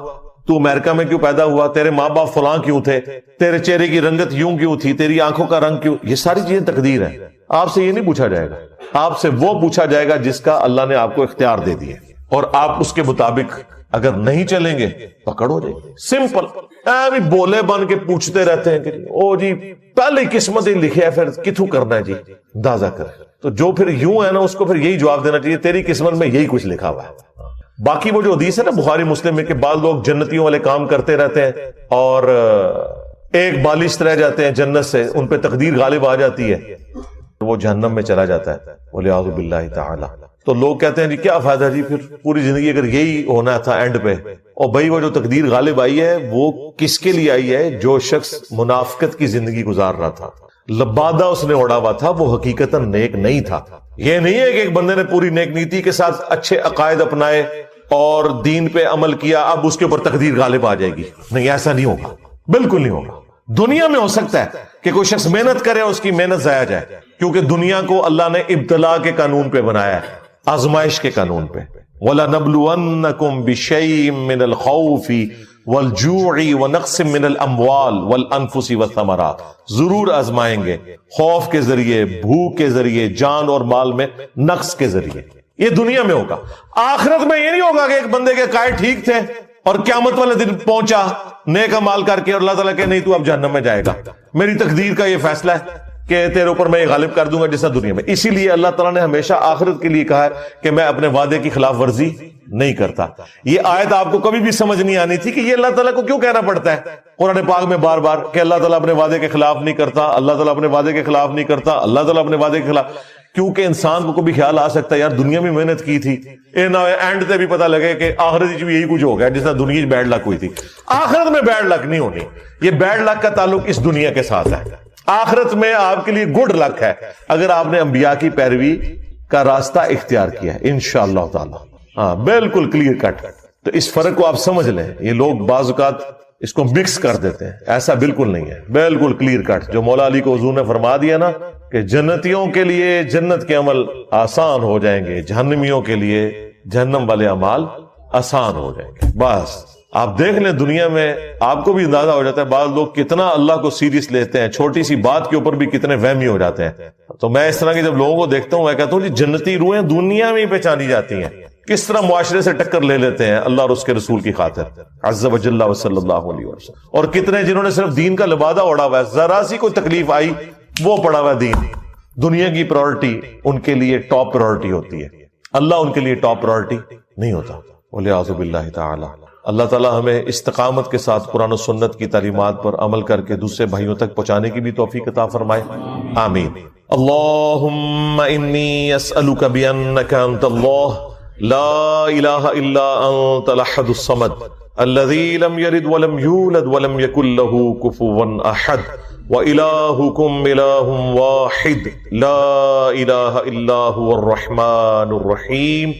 تو امریکہ میں کیوں پیدا ہوا، تیرے ماں باپ فلاں کیوں تھے، تیرے چہرے کی رنگت یوں کیوں تھی، تیری آنکھوں کا رنگ کیوں، یہ ساری چیزیں تقدیر ہیں۔ آپ سے یہ نہیں پوچھا جائے گا، آپ سے وہ پوچھا جائے گا جس کا اللہ نے آپ کو اختیار دے دیا، اور آپ اس کے مطابق اگر نہیں چلیں گے پکڑ ہو جائے گی۔ سمپل، بولے بن کے پوچھتے رہتے ہیں کہ او جی پہلے قسمت ہی لکھے ہے، پھر کتوں کرنا ہے جی، اندازہ کرے۔ تو جو پھر یوں ہے نا، اس کو پھر یہی جواب دینا چاہیے، تیری قسمت میں یہی کچھ لکھا ہوا ہے۔ باقی وہ جو حدیث ہے نا بخاری مسلم میں کہ بعض لوگ جنتیوں والے کام کرتے رہتے ہیں اور ایک بالشت رہ جاتے ہیں جنت سے، ان پہ تقدیر غالب آ جاتی ہے، وہ جہنم میں چلا جاتا ہے، والعیاذ باللہ تعالی۔ تو لوگ کہتے ہیں جی کیا فائدہ جی، پھر پوری زندگی اگر یہی ہونا تھا اینڈ پہ۔ اور بھائی وہ جو تقدیر غالب آئی ہے وہ کس کے لیے آئی ہے؟ جو شخص منافقت کی زندگی گزار رہا تھا، لبادہ اس نے اڑا ہوا تھا، وہ حقیقتاً نیک نہیں تھا۔ یہ نہیں ہے کہ ایک بندے نے پوری نیک نیتی کے ساتھ اچھے عقائد اپنائے اور دین پہ عمل کیا، اب اس کے اوپر تقدیر غالب آ جائے گی، نہیں، ایسا نہیں ہوگا، بالکل نہیں ہوگا۔ دنیا میں ہو سکتا ہے کہ کوئی شخص محنت کرے، اس کی محنت ضائع جائے، کیونکہ دنیا کو اللہ نے ابتلا کے قانون پہ بنایا ہے، آزمائش کے قانون پہ۔ وَلَنَبْلُوَنَّكُمْ بِشَيْءٍ مِّنَ الْخَوْفِ وَالْجُوعِ وَنَقْصٍ مِّنَ الْأَمْوَالِ وَالْأَنفُسِ وَالثَّمَرَاتِ، ضرور آزمائیں گے، خوف کے ذریعے، بھوک کے ذریعے، جان اور مال میں نقص کے ذریعے۔ یہ دنیا میں ہوگا۔ آخرت میں یہ نہیں ہوگا کہ ایک بندے کے عقائد ٹھیک تھے اور قیامت والے دن پہنچا نیک مال کر کے اور اللہ تعالیٰ کہ نہیں تو اب جہنم میں جائے گا، میری تقدیر کا یہ فیصلہ ہے کہ تیرے اوپر میں یہ غالب کر دوں گا جیسا دنیا میں۔ اسی لیے اللہ تعالیٰ نے ہمیشہ آخرت کے لیے کہا ہے کہ میں اپنے وعدے کی خلاف ورزی نہیں کرتا۔ یہ آیت آپ کو کبھی بھی سمجھ نہیں آنی تھی کہ یہ اللہ تعالیٰ کو کیوں کہنا پڑتا ہے قرآن پاک میں بار بار کہ اللہ تعالیٰ اپنے وعدے کے خلاف نہیں کرتا، اللہ تعالیٰ اپنے وعدے کے خلاف نہیں کرتا، اللہ تعالیٰ اپنے وعدے کے خلاف، کیونکہ انسان کو کبھی خیال آ سکتا ہے یار دنیا میں محنت کی تھی اے نہ اینڈ تے بھی پتہ لگے کہ آخرت بھی یہی کچھ ہو گیا جس طرح دنیا میں بیڈ لک ہوئی تھی. آخرت میں بیڈ لک نہیں ہونی. یہ بیڈ لک کا تعلق اس دنیا کے ساتھ ہے. آخرت میں آپ کے لیے گڈ لک ہے اگر آپ نے انبیاء کی پیروی کا راستہ اختیار کیا ہے انشاءاللہ تعالی. ہاں بالکل کلیئر کٹ. تو اس فرق کو آپ سمجھ لیں. یہ لوگ بعض اوقات اس کو مکس کر دیتے ہیں. ایسا بالکل نہیں ہے, بالکل کلیئر کٹ. جو مولا علی کو حضور نے فرما دیا نا کہ جنتیوں کے لیے جنت کے عمل آسان ہو جائیں گے, جہنمیوں کے لیے جہنم والے اعمال آسان ہو جائیں گے. بس آپ دیکھ لیں دنیا میں آپ کو بھی اندازہ ہو جاتا ہے بعض لوگ کتنا اللہ کو سیریس لیتے ہیں, چھوٹی سی بات کے اوپر بھی کتنے وہمی ہو جاتے ہیں. تو میں اس طرح کے جب لوگوں کو دیکھتا ہوں میں کہتا ہوں جی جنتی روحیں دنیا میں ہی پہچانی جاتی ہیں. کس طرح معاشرے سے ٹکر لے لیتے ہیں اللہ اور اس کے رسول کی خاطر عز و جل و صلی اللہ علیہ وسلم. اور کتنے جنہوں نے صرف دین کا لبادہ اوڑا ہوا ہے, ذرا سی کوئی تکلیف آئی وہ پڑا ہوا دین. دنیا کی پرائورٹی ان کے لیے ٹاپ پرائورٹی ہوتی ہے, اللہ ان کے لیے ٹاپ پرائورٹی نہیں ہوتا. والعیاذ باللہ تعالی. اللہ تعالی ہمیں استقامت کے ساتھ قرآن و سنت کی تعلیمات پر عمل کر کے دوسرے بھائیوں تک پہنچانے کی بھی توفیق عطا فرمائے. آمین. اللہم انی اسألک بانک انت اللہ لا الہ الا انت الاحد الصمد الذی لم یلد ولم یولد ولم یکن له کفوا احد وإلہکم الہ واحد لا الہ الا هو الرحمن الرحیم.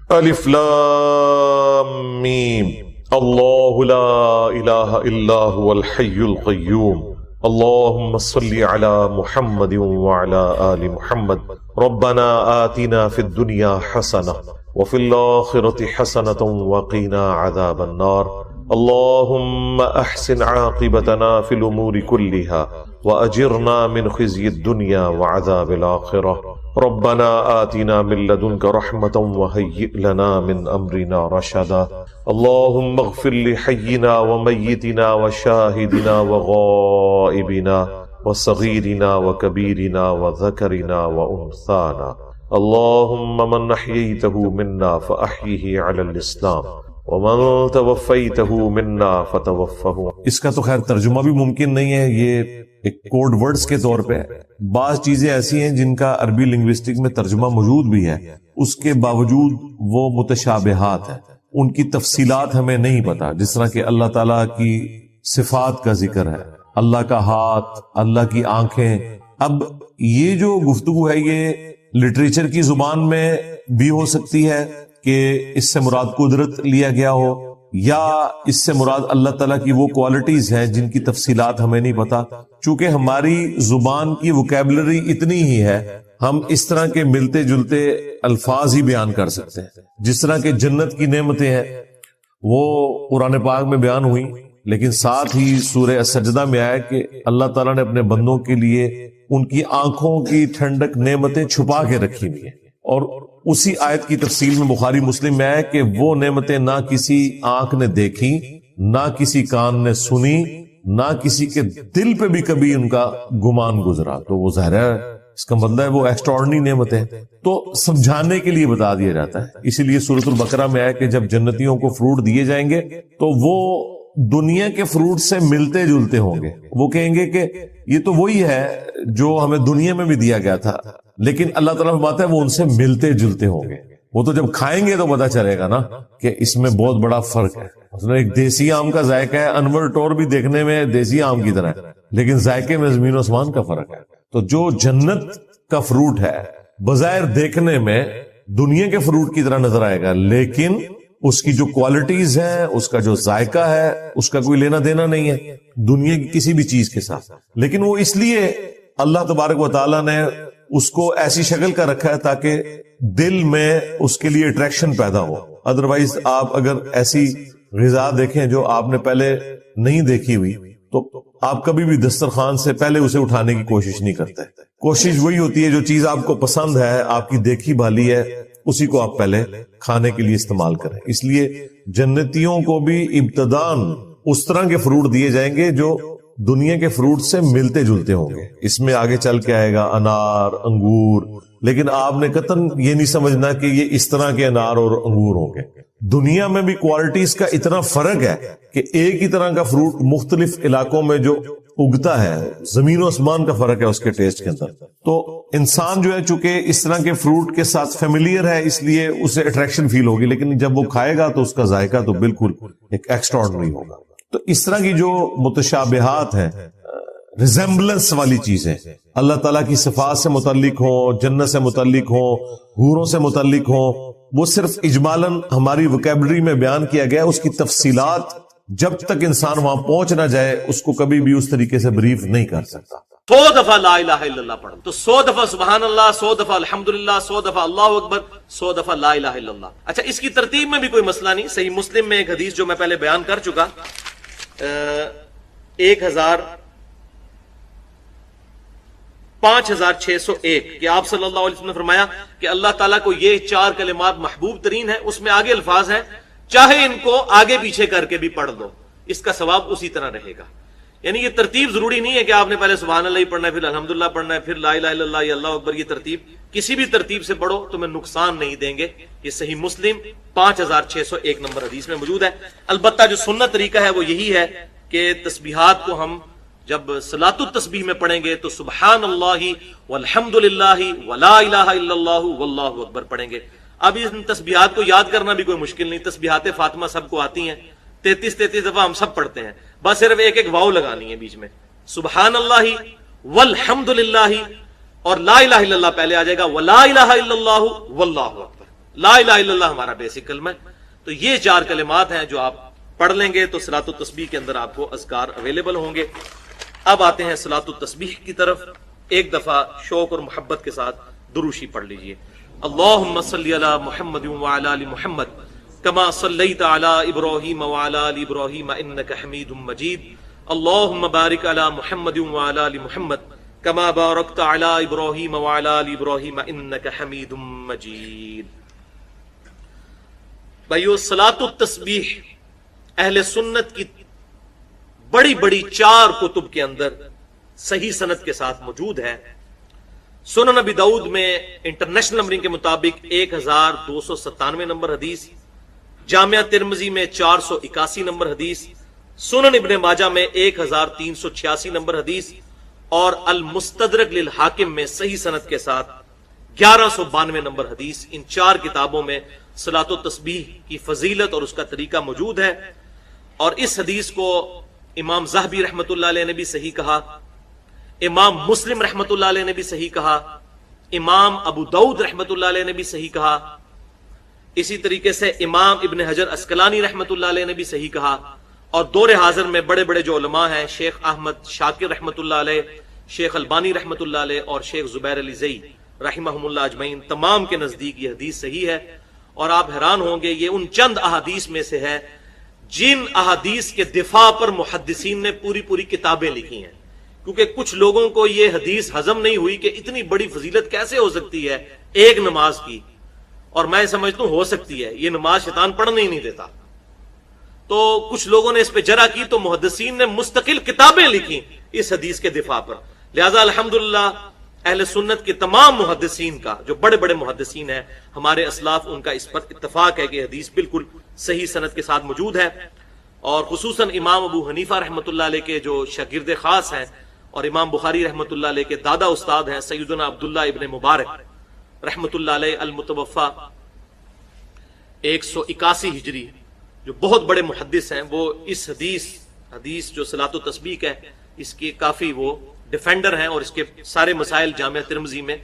الف لام میم. اللہ لا الہ الا هو الحی القیوم. اللہم صلی علی محمد وعلی آل محمد. ربنا آتنا فی الدنیا حسنہ وفي الآخرة حسنة وقنا عذاب النار. اللهم أحسن عاقبتنا في الأمور كلها وأجرنا من خزي الدنيا وعذاب الآخرة. ربنا آتنا من لدنك رحمة وهيئ لنا من أمرنا رشدا. اللهم اغفر لحينا وميتنا وشاهدنا وغائبنا وصغيرنا وكبيرنا وذكرنا وأنثانا. اللهم من احييته منا فاحيه على الاسلام ومن توفيته منا فتوفه. اس کا تو خیر ترجمہ بھی ممکن نہیں ہے, یہ ایک کوڈ ورڈز کے طور پہ. بعض چیزیں ایسی ہیں جن کا عربی لنگوسٹک میں ترجمہ موجود بھی ہے, اس کے باوجود وہ متشابہات ہیں, ان کی تفصیلات ہمیں نہیں پتا. جس طرح کہ اللہ تعالیٰ کی صفات کا ذکر ہے, اللہ کا ہاتھ, اللہ کی آنکھیں. اب یہ جو گفتگو ہے یہ لٹریچر کی زبان میں بھی ہو سکتی ہے کہ اس سے مراد قدرت لیا گیا ہو, یا اس سے مراد اللہ تعالیٰ کی وہ کوالٹیز ہیں جن کی تفصیلات ہمیں نہیں پتا. چونکہ ہماری زبان کی ووکیبلری اتنی ہی ہے, ہم اس طرح کے ملتے جلتے الفاظ ہی بیان کر سکتے ہیں. جس طرح کہ جنت کی نعمتیں ہیں وہ قرآن پاک میں بیان ہوئی, لیکن ساتھ ہی سورہ السجدہ میں آیا کہ اللہ تعالیٰ نے اپنے بندوں کے لیے ان کی آنکھوں کی ٹھنڈک نعمتیں چھپا کے رکھی ہوئی ہیں. اور اسی آیت کی تفصیل میں بخاری مسلم میں ہے کہ وہ نعمتیں نہ کسی آنکھ نے دیکھی, نہ کسی کان نے سنی, نہ کسی کے دل پہ بھی کبھی ان کا گمان گزرا. تو وہ ظاہر ہے اس کا مطلب ہے وہ ایکسٹراڈنری نعمتیں تو سمجھانے کے لیے بتا دیا جاتا ہے. اسی لیے سورۃ البقرہ میں ہے کہ جب جنتیوں کو فروٹ دیے جائیں گے تو وہ دنیا کے فروٹ سے ملتے جلتے ہوں گے. وہ کہیں گے کہ یہ تو وہی ہے جو ہمیں دنیا میں بھی دیا گیا تھا, لیکن اللہ تعالیٰ کی بات ہے وہ ان سے ملتے جلتے ہوں گے. وہ تو جب کھائیں گے تو پتا چلے گا نا کہ اس میں بہت بڑا فرق ہے. ایک دیسی آم کا ذائقہ ہے, انور ٹور بھی دیکھنے میں دیسی آم کی طرح ہے, لیکن ذائقے میں زمین و آسمان کا فرق ہے. تو جو جنت کا فروٹ ہے بظاہر دیکھنے میں دنیا کے فروٹ کی طرح نظر آئے گا, لیکن اس کی جو کوالٹیز ہیں, اس کا جو ذائقہ ہے, اس کا کوئی لینا دینا نہیں ہے دنیا کی کسی بھی چیز کے ساتھ. لیکن وہ اس لیے اللہ تبارک و تعالیٰ نے اس کو ایسی شکل کا رکھا ہے تاکہ دل میں اس کے لیے اٹریکشن پیدا ہو. ادروائز آپ اگر ایسی غذا دیکھیں جو آپ نے پہلے نہیں دیکھی ہوئی تو آپ کبھی بھی دسترخوان سے پہلے اسے اٹھانے کی کوشش نہیں کرتے. کوشش وہی ہوتی ہے جو چیز آپ کو پسند ہے, آپ کی دیکھی بھالی ہے, اسی کو آپ پہلے کھانے کے لیے استعمال کریں. اس لیے جنتیوں کو بھی ابتداً اس طرح کے فروٹ دیے جائیں گے جو دنیا کے فروٹ سے ملتے جلتے ہوں گے. اس میں آگے چل کے آئے گا انار، انگور، لیکن آپ نے قطعاً یہ نہیں سمجھنا کہ یہ اس طرح کے انار اور انگور ہوں گے. دنیا میں بھی کوالٹیز کا اتنا فرق ہے کہ ایک ہی طرح کا فروٹ مختلف علاقوں میں جو اگتا ہے، زمین و آسمان کا فرق ہے اس کے ٹیسٹ کے اندر. تو انسان جو ہے چونکہ اس طرح کے فروٹ کے ساتھ فیملیئر ہے، اس لیے اسے اٹریکشن فیل ہوگی، لیکن جب وہ کھائے گا تو اس کا ذائقہ تو بالکل ایک ایکسٹراڈنری ہوگا. تو اس طرح کی جو متشابہات ہیں، ریزمبلنس والی چیزیں، اللہ تعالیٰ کی صفات سے متعلق ہوں، جنت سے متعلق ہوں، حوروں سے متعلق ہوں، وہ صرف اجمالاً ہماری وکیبلری میں بیان کیا گیا. اس کی تفصیلات جب تک انسان وہاں پہنچ نہ جائے اس کو کبھی بھی اس طریقے سے بریف نہیں کر سکتا. 100 دفعہ لا الہ الا اللہ پڑھو تو 100 دفعہ سبحان اللہ، 100 دفعہ الحمدللہ، 100 دفعہ اللہ اکبر، 100 دفعہ لا الہ الا اللہ. اچھا، اس کی ترتیب میں بھی کوئی مسئلہ نہیں. صحیح مسلم میں ایک حدیث جو میں پہلے بیان کر چکا، 5601 کہ آپ صلی اللہ علیہ وسلم نے فرمایا کہ اللہ تعالیٰ کو یہ 4 کلمات محبوب ترین ہیں. اس میں آگے الفاظ ہیں، چاہے ان کو آگے پیچھے کر کے بھی پڑھ لو، اس کا ثواب اسی طرح رہے گا. یعنی یہ ترتیب ضروری نہیں ہے کہ آپ نے پہلے سبحان اللہ ہی پڑھنا ہے، پھر الحمدللہ پڑھنا ہے، پھر لا الہ الا اللہ یا اللہ اکبر. یہ ترتیب کسی بھی ترتیب سے پڑھو تمہیں نقصان نہیں دیں گے. یہ صحیح مسلم 5601 نمبر حدیث میں موجود ہے. البتہ جو سنت طریقہ ہے وہ یہی ہے کہ تسبیحات کو ہم جب صلاۃ التسبیح میں پڑھیں گے تو سبحان اللہ والحمدللہ ولا الہ الا اللہ واللہ اکبر پڑھیں گے. اب ان تسبیحات کو یاد کرنا بھی کوئی مشکل نہیں. تسبیحات فاطمہ سب کو آتی ہیں، 33 دفعہ ہم سب پڑھتے ہیں. بس صرف ایک واو لگانی ہے بیچ میں، سبحان اللہ والحمدللہ، اور لا الہ الا اللہ پہلے آ جائے گا، ولا الہ الا اللہ واللہ اکبر. لا الہ الا اللہ ہمارا بیسک کلمہ ہے. تو یہ 4 کلمات ہیں جو آپ پڑھ لیں گے تو صلاۃ التسبیح کے اندر آپ کو اذکار اویلیبل ہوں گے. اب آتے ہیں صلاۃ التسبیح کی طرف. ایک دفعہ شوق اور محبت کے ساتھ دروشی پڑھ لیجئے. اللہم صلی علی محمد وعلی آل محمد کما صلیت علی ابراہیم وعلی آل ابراہیم انک حمید مجید. اللہم بارک علی محمد وعلی آل محمد کما بارکت علی ابراہیم وعلی آل ابراہیم انک حمید مجید. بھائیو، صلاۃ التسبیح اہل سنت کی بڑی بڑی 4 کتب کے اندر صحیح سند کے ساتھ موجود ہے. سنن نبی داؤد میں انٹرنیشنل نمبرنگ کے مطابق 1297 نمبر حدیث، جامعہ ترمذی میں 481 نمبر حدیث، سنن ابن ماجہ میں 1386 نمبر حدیث، اور المستدرک للحاکم میں صحیح سند کے ساتھ 1192 نمبر حدیث. ان 4 کتابوں میں صلاۃ التسبیح کی فضیلت اور اس کا طریقہ موجود ہے. اور اس حدیث کو امام ذہبی رحمۃ اللہ علیہ نے بھی صحیح کہا، امام مسلم رحمۃ اللہ علیہ نے بھی صحیح کہا، امام ابو داؤد رحمۃ اللہ علیہ نے بھی صحیح کہا، اسی طریقے سے امام ابن حجر عسقلانی رحمۃ اللہ علیہ نے بھی صحیح کہا. اور دور حاضر میں بڑے بڑے جو علماء ہیں، شیخ احمد شاکر رحمۃ اللہ علیہ، شیخ البانی رحمۃ اللہ علیہ اور شیخ زبیر علی زئی رحمہم اللہ اجمعین، تمام کے نزدیک یہ حدیث صحیح ہے. اور آپ حیران ہوں گے، یہ ان چند احادیث میں سے ہے جن احادیث کے دفاع پر محدثین نے پوری پوری کتابیں لکھی ہیں. کیونکہ کچھ لوگوں کو یہ حدیث ہضم نہیں ہوئی کہ اتنی بڑی فضیلت کیسے ہو سکتی ہے ایک نماز کی. اور میں سمجھتا ہوں ہو سکتی ہے، یہ نماز شیطان پڑھنے ہی نہیں دیتا. تو کچھ لوگوں نے اس پہ جرح کی تو محدثین نے مستقل کتابیں لکھی اس حدیث کے دفاع پر. لہذا الحمدللہ اہل سنت کے تمام محدثین کا، جو بڑے بڑے محدثین ہیں ہمارے اسلاف، ان کا اس پر اتفاق ہے کہ حدیث بالکل صحیح سند کے ساتھ موجود ہے. اور خصوصاً امام ابو حنیفہ رحمۃ اللہ علیہ کے جو شاگرد خاص ہیں، اور امام بخاری رحمۃ اللہ علیہ کے دادا استاد ہیں سیدنا عبداللہ ابن مبارک رحمۃ اللہ علیہ المتوفا 181 ہجری، جو بہت بڑے محدث ہیں، وہ اس حدیث جو صلاۃ التسبیح ہے اس کی کافی وہ ڈیفینڈر ہیں، اور اس کے سارے مسائل جامعہ ترمذی میں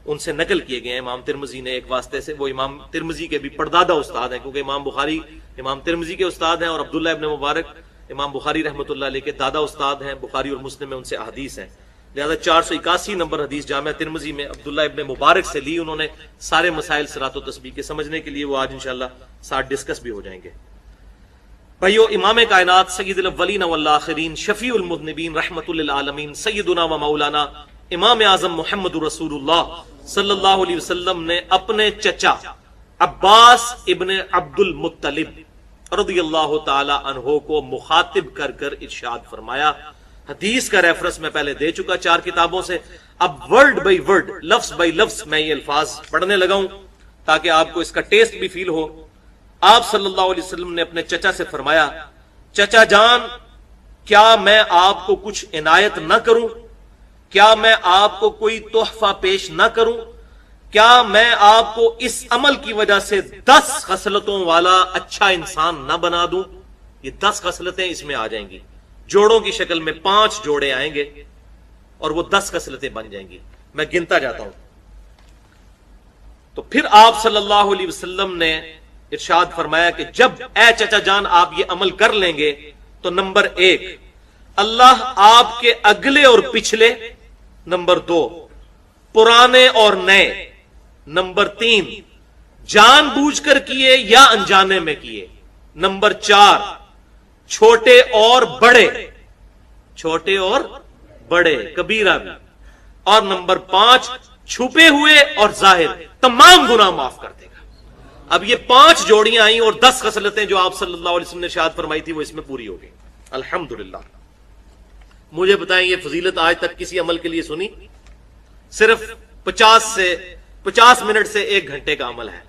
ان سے نقل کیے گئے ہیں. امام ترمذی نے ایک واسطے سے، وہ امام ترمذی کے بھی پردادا استاد ہیں، کیونکہ امام بخاری امام ترمذی کے استاد ہیں، اور عبداللہ ابن مبارک امام بخاری رحمۃ اللہ علیہ کے دادا استاد ہیں. بخاری اور مسلم میں ان سے احادیث ہیں. لہذا 481 نمبر حدیث جامعہ ترمذی میں عبداللہ ابن مبارک سے لی انہوں نے. سارے مسائل صلاۃ التسبیح کے سمجھنے کے لیے وہ آج انشاءاللہ ساتھ ڈسکس بھی ہو جائیں گے. بھائیو، امام کائنات سید الاولین والآخرین شفیع المذنبین رحمۃ للعالمین سیدنا و مولانا امام اعظم محمد رسول اللہ صلی اللہ علیہ وسلم نے اپنے چچا عباس ابن عبد المطلب رضی اللہ تعالی عنہ کو مخاطب کر کر ارشاد فرمایا، حدیث کا ریفرنس میں پہلے دے چکا 4 کتابوں سے. اب ورڈ بائی ورڈ، لفظ بائی لفظ میں یہ الفاظ پڑھنے لگا ہوں تاکہ آپ کو اس کا ٹیسٹ بھی فیل ہو. آپ صلی اللہ علیہ وسلم نے اپنے چچا سے فرمایا، چچا جان کیا میں آپ کو کچھ عنایت نہ کروں؟ کیا میں آپ کو کوئی تحفہ پیش نہ کروں؟ کیا میں آپ کو اس عمل کی وجہ سے 10 خصلتوں والا اچھا انسان نہ بنا دوں؟ یہ 10 خصلتیں اس میں آ جائیں گی، جوڑوں کی شکل میں 5 جوڑے آئیں گے اور وہ 10 خصلتیں بن جائیں گی. میں گنتا جاتا ہوں. تو پھر آپ صلی اللہ علیہ وسلم نے ارشاد فرمایا کہ جب اے چچا جان آپ یہ عمل کر لیں گے تو نمبر 1 اللہ آپ کے اگلے اور پچھلے، نمبر 2 پرانے اور نئے، نمبر 3 جان بوجھ کر کیے یا انجانے میں کیے، نمبر 4 چھوٹے اور بڑے، چھوٹے اور بڑے کبیرہ بھی، اور نمبر 5 چھپے ہوئے اور ظاہر تمام گناہ معاف کر دے گا. اب یہ 5 جوڑیاں آئیں اور 10 خصلتیں جو آپ صلی اللہ علیہ وسلم نے ارشاد فرمائی تھی وہ اس میں پوری ہو گئی. الحمدللہ. مجھے بتائیں یہ فضیلت آج تک کسی عمل کے لیے سنی؟ صرف 50 منٹ سے 1 گھنٹے کا عمل ہے.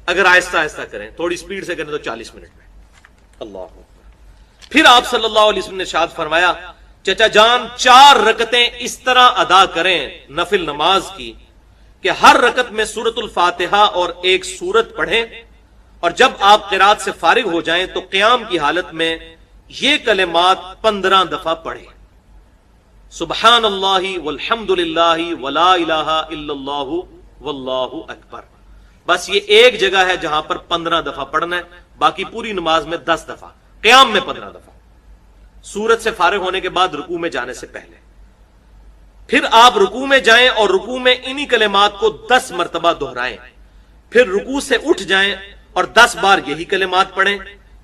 اگر آہستہ آہستہ کریں، تھوڑی سپیڈ سے کریں تو 40 منٹ میں. اللہ اکبر. پھر آپ صلی اللہ علیہ وسلم نے ارشاد فرمایا چچا جان 4 رکعتیں اس طرح ادا کریں نفل نماز کی کہ ہر رکعت میں سورۃ الفاتحہ اور 1 سورت پڑھیں، اور جب آپ قرات سے فارغ ہو جائیں تو قیام کی حالت میں یہ کلمات 15 دفعہ پڑھیں، سبحان اللہ والحمد للہ ولا الہ الا اللہ واللہ اکبر. بس یہ ایک جگہ ہے جہاں پر 15 دفعہ پڑھنا ہے، باقی پوری نماز میں 10 دفعہ، قیام میں 15 دفعہ، سورت سے فارغ ہونے کے بعد رکوع میں جانے سے پہلے. پھر آپ رکوع میں جائیں اور رکوع میں انہی کلمات کو 10 مرتبہ دہرائیں، پھر رکوع سے اٹھ جائیں اور 10 بار یہی کلمات پڑھیں،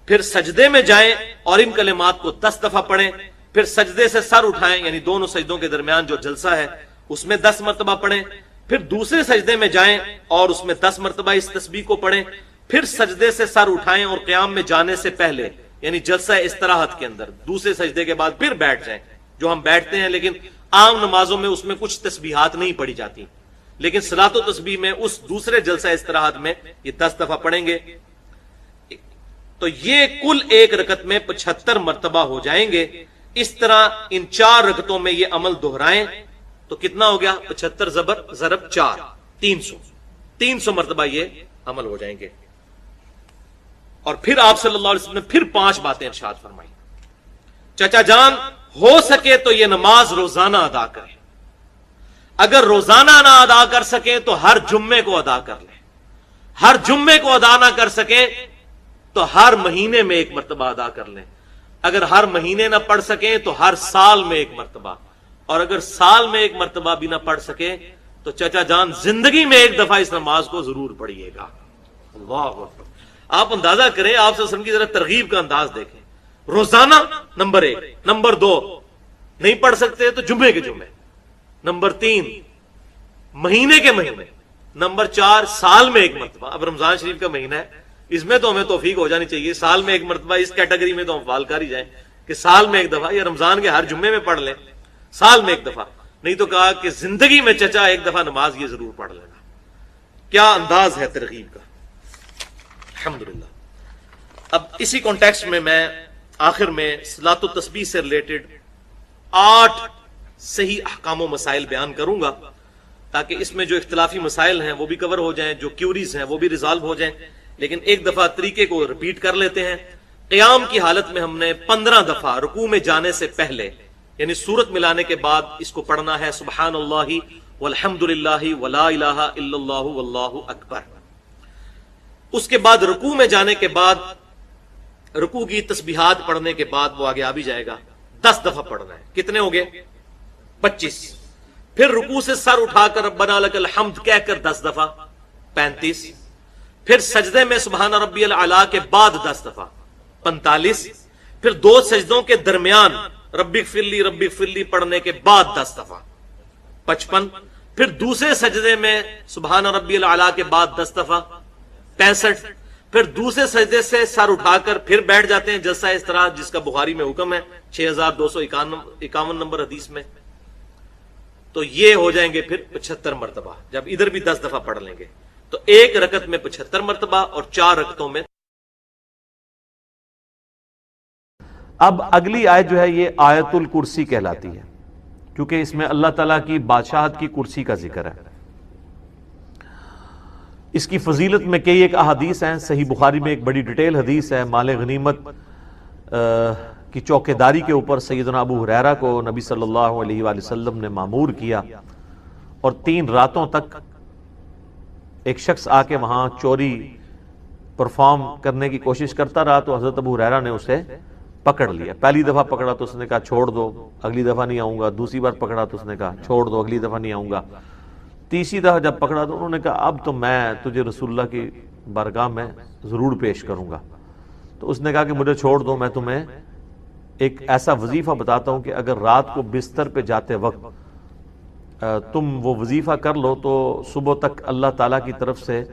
پھر سجدے میں جائیں اور ان کلمات کو 10 دفعہ پڑھیں، پھر سجدے سے سر اٹھائیں یعنی دونوں سجدوں کے درمیان جو جلسہ ہے اس میں 10 مرتبہ پڑھیں، پھر دوسرے سجدے میں جائیں اور اس میں 10 مرتبہ اس تسبیح کو پڑھیں، پھر سجدے سے سر اٹھائیں اور قیام میں جانے سے پہلے یعنی جلسہ استراحت کے اندر دوسرے سجدے کے بعد پھر بیٹھ جائیں، جو ہم بیٹھتے ہیں لیکن عام نمازوں میں اس میں کچھ تسبیحات نہیں پڑھی جاتی، لیکن صلاۃ و تسبیح میں اس دوسرے جلسہ استراحت میں یہ 10 دفعہ پڑھیں گے. تو یہ کل ایک رکعت میں 75 مرتبہ ہو جائیں گے. اس طرح ان 4 رکعتوں میں یہ عمل دہرائیں تو کتنا ہو گیا؟ 75 ضرب 4 300 مرتبہ یہ عمل ہو جائیں گے. اور پھر آپ صلی اللہ علیہ وسلم نے پھر 5 باتیں ارشاد فرمائی. چچا جان ہو سکے تو یہ نماز روزانہ ادا کریں، اگر روزانہ نہ ادا کر سکیں تو ہر جمعے کو ادا کر لیں، ہر جمعے کو ادا نہ کر سکیں تو ہر مہینے میں 1 مرتبہ ادا کر لیں، اگر ہر مہینے نہ پڑھ سکیں تو ہر سال میں 1 مرتبہ، اور اگر سال میں 1 مرتبہ بھی نہ پڑھ سکیں تو چچا جان زندگی میں 1 دفعہ اس نماز کو ضرور پڑھیے گا. اللہ اکبر. آپ اندازہ کریں، آپ صلی اللہ علیہ وسلم کی ذرا ترغیب کا انداز دیکھیں. روزانہ نمبر 1، نمبر 2 نہیں پڑھ سکتے تو جمعے کے جمعے، نمبر 3 مہینے کے مہینے، نمبر 4 سال میں 1 مرتبہ. اب رمضان شریف کا مہینہ ہے، اس میں تو ہمیں توفیق ہو جانی چاہیے، سال میں 1 مرتبہ اس کیٹیگری میں تو ہم فعال کر ہی جائیں کہ سال میں 1 دفعہ، یا رمضان کے ہر جمعے میں پڑھ لیں، سال میں 1 دفعہ. نہیں تو کہا کہ زندگی میں چچا 1 دفعہ نماز یہ ضرور پڑھ لینا. کیا انداز ہے ترغیب کا. الحمدللہ. اب اسی کانٹیکسٹ میں آخر میں صلاۃ و تسبیح سے ریلیٹڈ 8 صحیح احکام و مسائل بیان کروں گا تاکہ اس میں جو اختلافی مسائل ہیں وہ بھی کور ہو جائیں، جو کیوریز ہیں وہ بھی ریزالو ہو جائیں. لیکن ایک دفعہ طریقے کو ریپیٹ کر لیتے ہیں. قیام کی حالت میں ہم نے 15 دفعہ رکوع میں جانے سے پہلے یعنی سورت ملانے کے بعد اس کو پڑھنا ہے، سبحان اللہ والحمد للہ ولا الہ الا اللہ واللہ اکبر. اس کے بعد رکوع میں جانے کے بعد رکوع کی تسبیحات پڑھنے کے بعد وہ آگے آ بھی جائے گا، 10 دفعہ پڑھنا ہے. کتنے ہو گئے؟ 25. پھر رکوع سے سر اٹھا کر ربنا لک الحمد کہہ کر 10 دفعہ 35. پھر سجدے میں سبحان ربی الاعلی کے بعد 10 دفعہ 45. پھر 2 سجدوں کے درمیان ربی اغفر لی پڑھنے کے بعد 10 دفعہ 55. پھر دوسرے سجدے میں سبحان ربی الاعلی کے بعد 10 دفعہ 65. پھر دوسرے سجدے سے سر اٹھا کر پھر بیٹھ جاتے ہیں جلسہ اس طرح، جس کا بخاری میں حکم ہے 6251 نمبر حدیث میں. تو یہ ہو جائیں گے پھر 75 مرتبہ. جب ادھر بھی 10 دفعہ پڑھ لیں گے تو ایک رکعت میں 75 مرتبہ اور 4 رکعتوں میں. اب اگلی آیت جو ہے یہ آیت الکرسی کہلاتی ہے، کیونکہ اس میں اللہ تعالیٰ کی بادشاہت کی کرسی کا ذکر ہے. اس کی فضیلت میں کئی ایک احادیث ہیں. صحیح بخاری میں ایک بڑی ڈیٹیل حدیث ہے، مال غنیمت کی چوکیداری کے اوپر سیدنا ابو ہریرہ کو نبی صلی اللہ علیہ وآلہ وسلم نے مامور کیا، اور 3 راتوں تک ایک شخص آ کے وہاں چوری پرفارم کرنے کی کوشش کرتا رہا. تو حضرت ابو ہریرہ نے اسے پکڑ لیا. پہلی دفعہ پکڑا تو اس نے کہا چھوڑ دو، اگلی دفعہ نہیں آؤں گا. دوسری بار پکڑا تو اس نے کہا چھوڑ دو، اگلی دفعہ نہیں آؤں گا. تیسری دفعہ جب پکڑا تو انہوں نے کہا اب تو میں تجھے رسول اللہ کی بارگاہ میں ضرور پیش کروں گا. تو اس نے کہا کہ مجھے چھوڑ دو، میں تمہیں ایک ایسا وظیفہ بتاتا ہوں کہ اگر رات کو بستر پہ جاتے وقت تم وہ وظیفہ کر لو تو صبح تک اللہ تعالیٰ کی طرف سے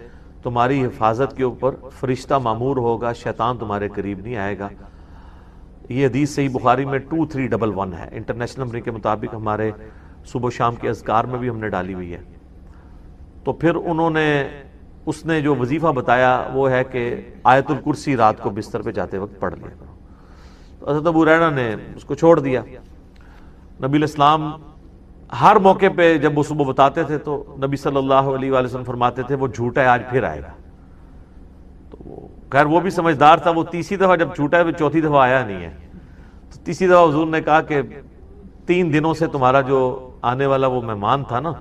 تمہاری حفاظت کے اوپر فرشتہ مامور ہوگا، شیطان تمہارے قریب نہیں آئے گا. یہ حدیث صحیح بخاری میں 2311 ہے. انٹرنیشنل نمبر کے مطابق ہمارے صبح و شام کے اذکار میں بھی ہم نے ڈالی ہوئی ہے. تو پھر اس نے جو وظیفہ بتایا وہ ہے کہ آیت الکرسی رات کو بستر پہ جاتے وقت پڑھ لیا کرو. تو حضرت ابو ہریرہ نے اس کو چھوڑ دیا. نبی علیہ السلام ہر موقع پہ جب وہ صبح بتاتے تھے تو نبی صلی اللہ علیہ وآلہ وسلم فرماتے تھے وہ جھوٹا ہے، آج پھر آئے گا. تو خیر وہ بھی سمجھدار تھا. وہ تیسری دفعہ جب جھوٹا ہے وہ چوتھی دفعہ آیا نہیں ہے. تو تیسری دفعہ حضور نے کہا کہ 3 دنوں سے تمہارا جو آنے والا وہ مہمان تھا نا،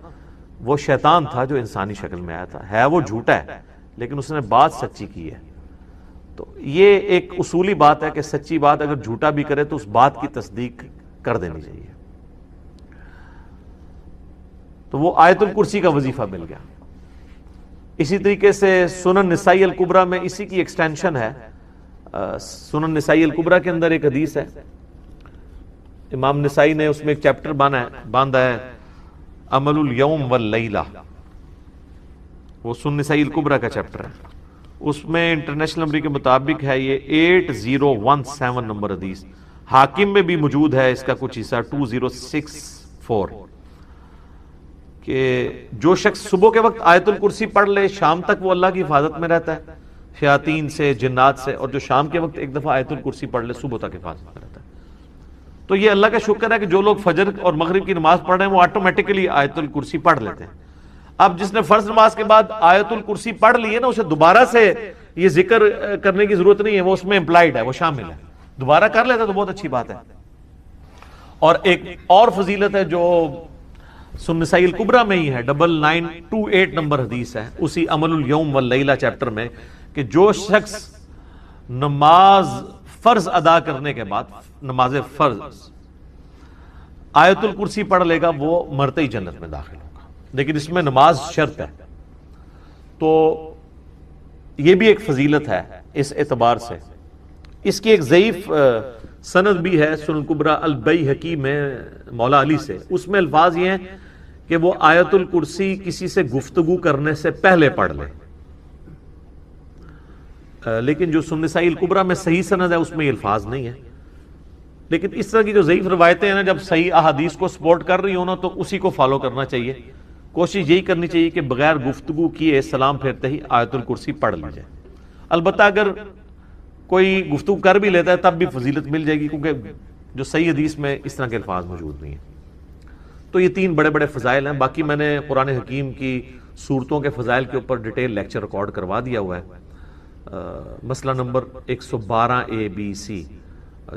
وہ شیطان تھا جو انسانی شکل میں آیا تھا. ہے وہ جھوٹا ہے لیکن اس نے بات سچی کی ہے. تو یہ ایک اصولی بات ہے کہ سچی بات اگر جھوٹا بھی کرے تو اس بات کی تصدیق کر دینی چاہیے. تو وہ آیت الکرسی کا وظیفہ مل گیا. اسی طریقے سے سنن نسائی الکبریٰ میں اسی کی ایکسٹینشن ہے. سنن نسائی الکبریٰ کے اندر ایک حدیث ہے، امام نسائی نے اس میں ایک چیپٹر باندھا ہے عمل الیوم واللیلہ. وہ سنن نسائی الکبریٰ کا چیپٹر ہے. اس میں انٹرنیشنل نمبر کے مطابق ہے یہ 8017 نمبر حدیث. حاکم میں بھی موجود ہے اس کا کچھ حصہ 2064 کہ جو شخص صبح کے وقت آیت الکرسی پڑھ لے شام تک وہ اللہ کی حفاظت میں رہتا ہے شیاطین سے، جنات سے، اور جو شام کے وقت ایک دفعہ آیت الکرسی پڑھ لے صبح تک حفاظت میں رہتا ہے. تو یہ اللہ کا شکر ہے کہ جو لوگ فجر اور مغرب کی نماز پڑھ رہے ہیں وہ آٹومیٹکلی آیت الکرسی پڑھ لیتے ہیں. اب جس نے فرض نماز کے بعد آیت الکرسی پڑھ لی ہے نا، اسے دوبارہ سے یہ ذکر کرنے کی ضرورت نہیں ہے، وہ اس میں امپلائڈ ہے، وہ شامل ہے. دوبارہ کر لیتا تو بہت اچھی بات ہے. اور ایک اور فضیلت ہے جو سنن نسائی الکبریٰ میں ہی ہے، 9928 نمبر حدیث ہے اسی عمل الیوم واللیلہ چیپٹر میں، کہ جو شخص نماز فرض ادا کرنے کے بعد، نماز فرض، آیت الکرسی پڑھ لے گا وہ مرتے ہی جنت میں داخل ہوگا. لیکن اس میں نماز شرط ہے. تو یہ بھی ایک فضیلت ہے اس اعتبار سے. اس کی ایک ضعیف سند بھی ہے سنن کبریٰ البیہقی میں مولا علی سے. اس میں الفاظ یہ ہیں کہ وہ آیت الکرسی کسی سے گفتگو کرنے سے پہلے پڑھ لے. لیکن جو سنن نسائی الکبریٰ میں صحیح سند ہے اس میں یہ الفاظ نہیں ہے. لیکن اس طرح کی جو ضعیف روایتیں ہیں نا، جب صحیح احادیث کو سپورٹ کر رہی ہوں نا تو اسی کو فالو کرنا چاہیے. کوشش یہی کرنی چاہیے کہ بغیر گفتگو کیے سلام پھیرتے ہی آیت الکرسی پڑھ لی جائے. البتہ اگر کوئی گفتگو کر بھی لیتا ہے تب بھی فضیلت مل جائے گی، کیونکہ جو صحیح حدیث میں اس طرح کے الفاظ موجود نہیں ہیں. تو یہ 3 بڑے بڑے فضائل ہیں. باقی میں نے قرآن حکیم کی صورتوں کے فضائل کے اوپر ڈیٹیل لیکچر ریکارڈ کروا دیا ہوا ہے. مسئلہ نمبر 112 ABC،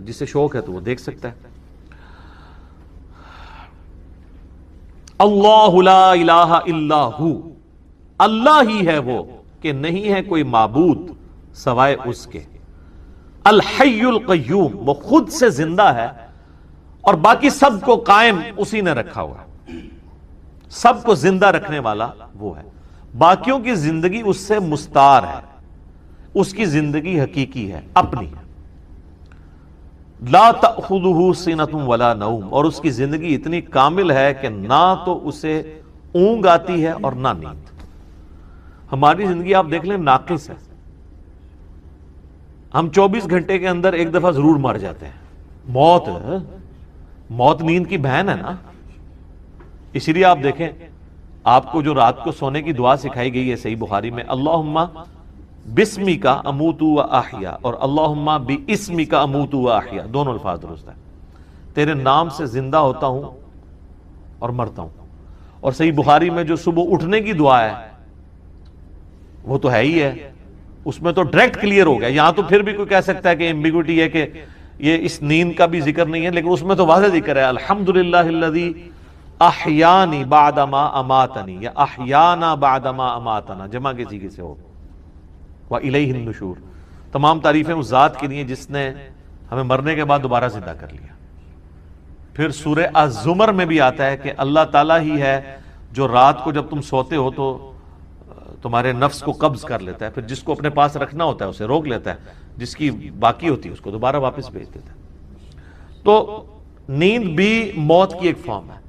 جسے شوق ہے تو وہ دیکھ سکتا ہے. اللہ لا الہ الا ہو، اللہ ہی ہے وہ کہ نہیں ہے کوئی معبود سوائے اس کے. الحی القیوم، وہ خود سے زندہ ہے اور باقی سب کو قائم اسی نے رکھا ہوا ہے. سب کو زندہ رکھنے والا وہ ہے. باقیوں کی زندگی اس سے مستعار ہے، اس کی زندگی حقیقی ہے، اپنی ہے. لا تأخذہ سنۃ ولا نوم، اور اس کی زندگی اتنی کامل ہے کہ نہ تو اسے اونگ آتی ہے اور نہ نیند. ہماری زندگی آپ دیکھ لیں ناقص ہے. ہم 24 گھنٹے کے اندر ایک دفعہ ضرور مر جاتے ہیں. موت نیند کی بہن ہے نا. اسی لیے آپ دیکھیں آپ کو جو رات کو سونے کی دعا سکھائی گئی ہے صحیح بخاری میں, اللہم بسمی کا اموت و احیا, اور اللہم باسمی کا اموت و احیا, دونوں الفاظ درست ہیں. تیرے نام سے زندہ ہوتا ہوں اور مرتا ہوں. اور صحیح بخاری میں جو صبح اٹھنے کی دعا ہے وہ تو ہے ہی ہے, اس میں تو ڈائریکٹ کلیئر ہو گیا. یہاں تو پھر بھی کوئی کہہ سکتا ہے کہ ایمبیگوٹی ہے کہ یہ اس نیند کا بھی ذکر نہیں ہے, لیکن اس میں تو واضح ذکر ہے الحمدللہ الذی احیانی بعد ما اماتنی, یا احیانا بعد ما اماتنا, جمع کے سیغے سے ہو, وَإِلَيْهِ النُّشُورُ. تمام تعریفیں اس ذات کے لیے جس نے ہمیں مرنے کے بعد دوبارہ زندہ کر لیا. پھر سورہ الزمر میں بھی آتا ہے کہ اللہ تعالیٰ ہی ہے جو رات کو جب تم سوتے ہو تو تمہارے نفس کو قبض کر لیتا ہے, پھر جس کو اپنے پاس رکھنا ہوتا ہے اسے روک لیتا ہے, جس کی باقی ہوتی ہے اس کو دوبارہ واپس بھیج دیتا ہے. تو نیند بھی موت کی ایک فارم ہے.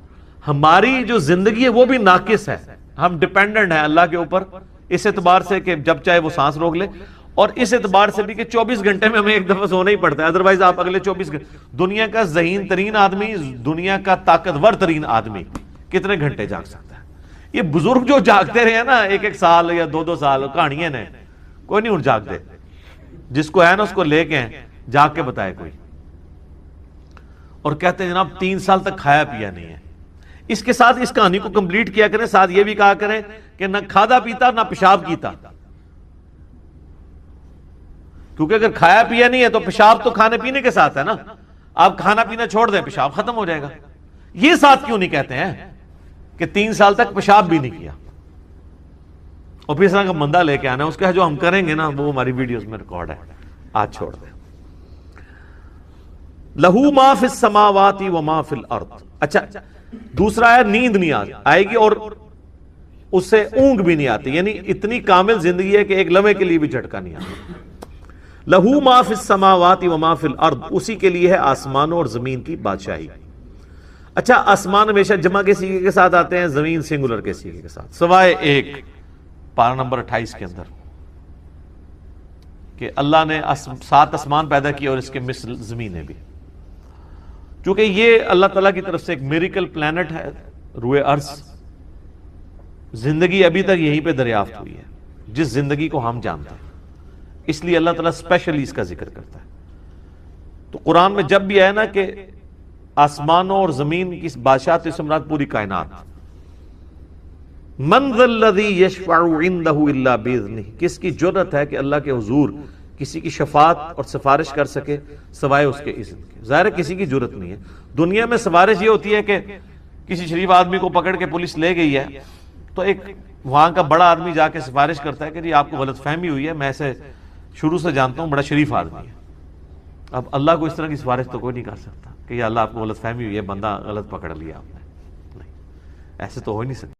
ہماری جو زندگی ہے وہ بھی ناقص ہے, ہم ڈیپینڈنٹ ہیں اللہ کے اوپر اس اعتبار سے کہ جب چاہے وہ سانس روک لے, اور اس اعتبار سے بھی کہ 24 گھنٹے میں ہمیں ایک دفعہ سونا ہی پڑتا ہے, ادروائز آپ اگلے 24 گھنٹے. دنیا کا ذہین ترین آدمی, دنیا کا طاقتور ترین آدمی کتنے گھنٹے جاگ سکتا ہے؟ یہ بزرگ جو جاگتے رہے ہیں نا 1-1 سال یا 2-2 سال, کہانیاں نے, کوئی نہیں اٹھ جاگتے. جس کو ہے نا اس کو لے کے جاگ کے بتائے کوئی. اور کہتے ہیں جناب 3 سال تک کھایا پیا نہیں ہے. اس کے ساتھ اس کہانی کو کمپلیٹ کیا کریں, ساتھ یہ بھی کہا کریں کہ نہ کھادا پیتا نہ پیشاب کیتا, کیونکہ اگر کھایا پیا نہیں ہے تو پیشاب تو کھانے پینے کے ساتھ ہے نا. آپ کھانا پینا چھوڑ دیں پیشاب ختم ہو جائے گا. یہ ساتھ کیوں نہیں کہتے ہیں کہ 3 سال تک پیشاب بھی نہیں کیا, اور پھر اس طرح کا بندہ لے کے آنا, اس کا جو ہم کریں گے نا وہ ہماری ویڈیوز میں ریکارڈ ہے, آج چھوڑ دیں. لہو ما فی السماوات و ما فی الارض. اچھا دوسرا ہے نیند نہیں آئے گی اور اس سے اونگ بھی نہیں آتی, یعنی اتنی کامل زندگی ہے کہ ایک لمحے کے لیے بھی جھٹکا نہیں آتا. لہو ما فی السماوات و ما فی الارض, اسی کے لیے ہے آسمانوں اور زمین کی بادشاہی. اچھا آسمان ہمیشہ جمع کے سیغے کے ساتھ آتے ہیں, زمین سنگولر کے سیغے کے ساتھ, سوائے ایک پارہ نمبر 28 کے اندر کہ اللہ نے 7 آسمان پیدا کیے اور اس کے مثل زمینیں بھی. چونکہ یہ اللہ تعالیٰ کی طرف سے ایک میریکل پلانٹ ہے روئے ارض, زندگی ابھی تک یہیں پہ دریافت ہوئی ہے جس زندگی کو ہم جانتے ہیں, اس لیے اللہ تعالیٰ اسپیشلی اس کا ذکر کرتا ہے. تو قرآن میں جب بھی آئے نا کہ آسمانوں اور زمین کی بادشاہ, تو اس سے مراد پوری کائنات. من ذا الذی یشفع عندہ الا باذنہ, کس کی جرأت ہے کہ اللہ کے حضور کسی کی شفاعت اور سفارش کر سکے سوائے اس کے اذن کے. ظاہر ہے کسی کی جرأت نہیں ہے. دنیا میں سفارش یہ ہوتی ہے کہ کسی شریف آدمی کو پکڑ کے پولیس لے گئی ہے تو ایک وہاں کا بڑا آدمی جا کے سفارش کرتا ہے کہ جی آپ کو غلط فہمی ہوئی ہے, میں اسے شروع سے جانتا ہوں, بڑا شریف آدمی ہے. اب اللہ کو اس طرح کی سفارش تو کوئی نہیں کر سکتا کہ یا اللہ آپ کو غلط فہمی ہوئی ہے, بندہ غلط پکڑ لیا آپ نے, نہیں, ایسے تو ہو ہی نہیں سکتا.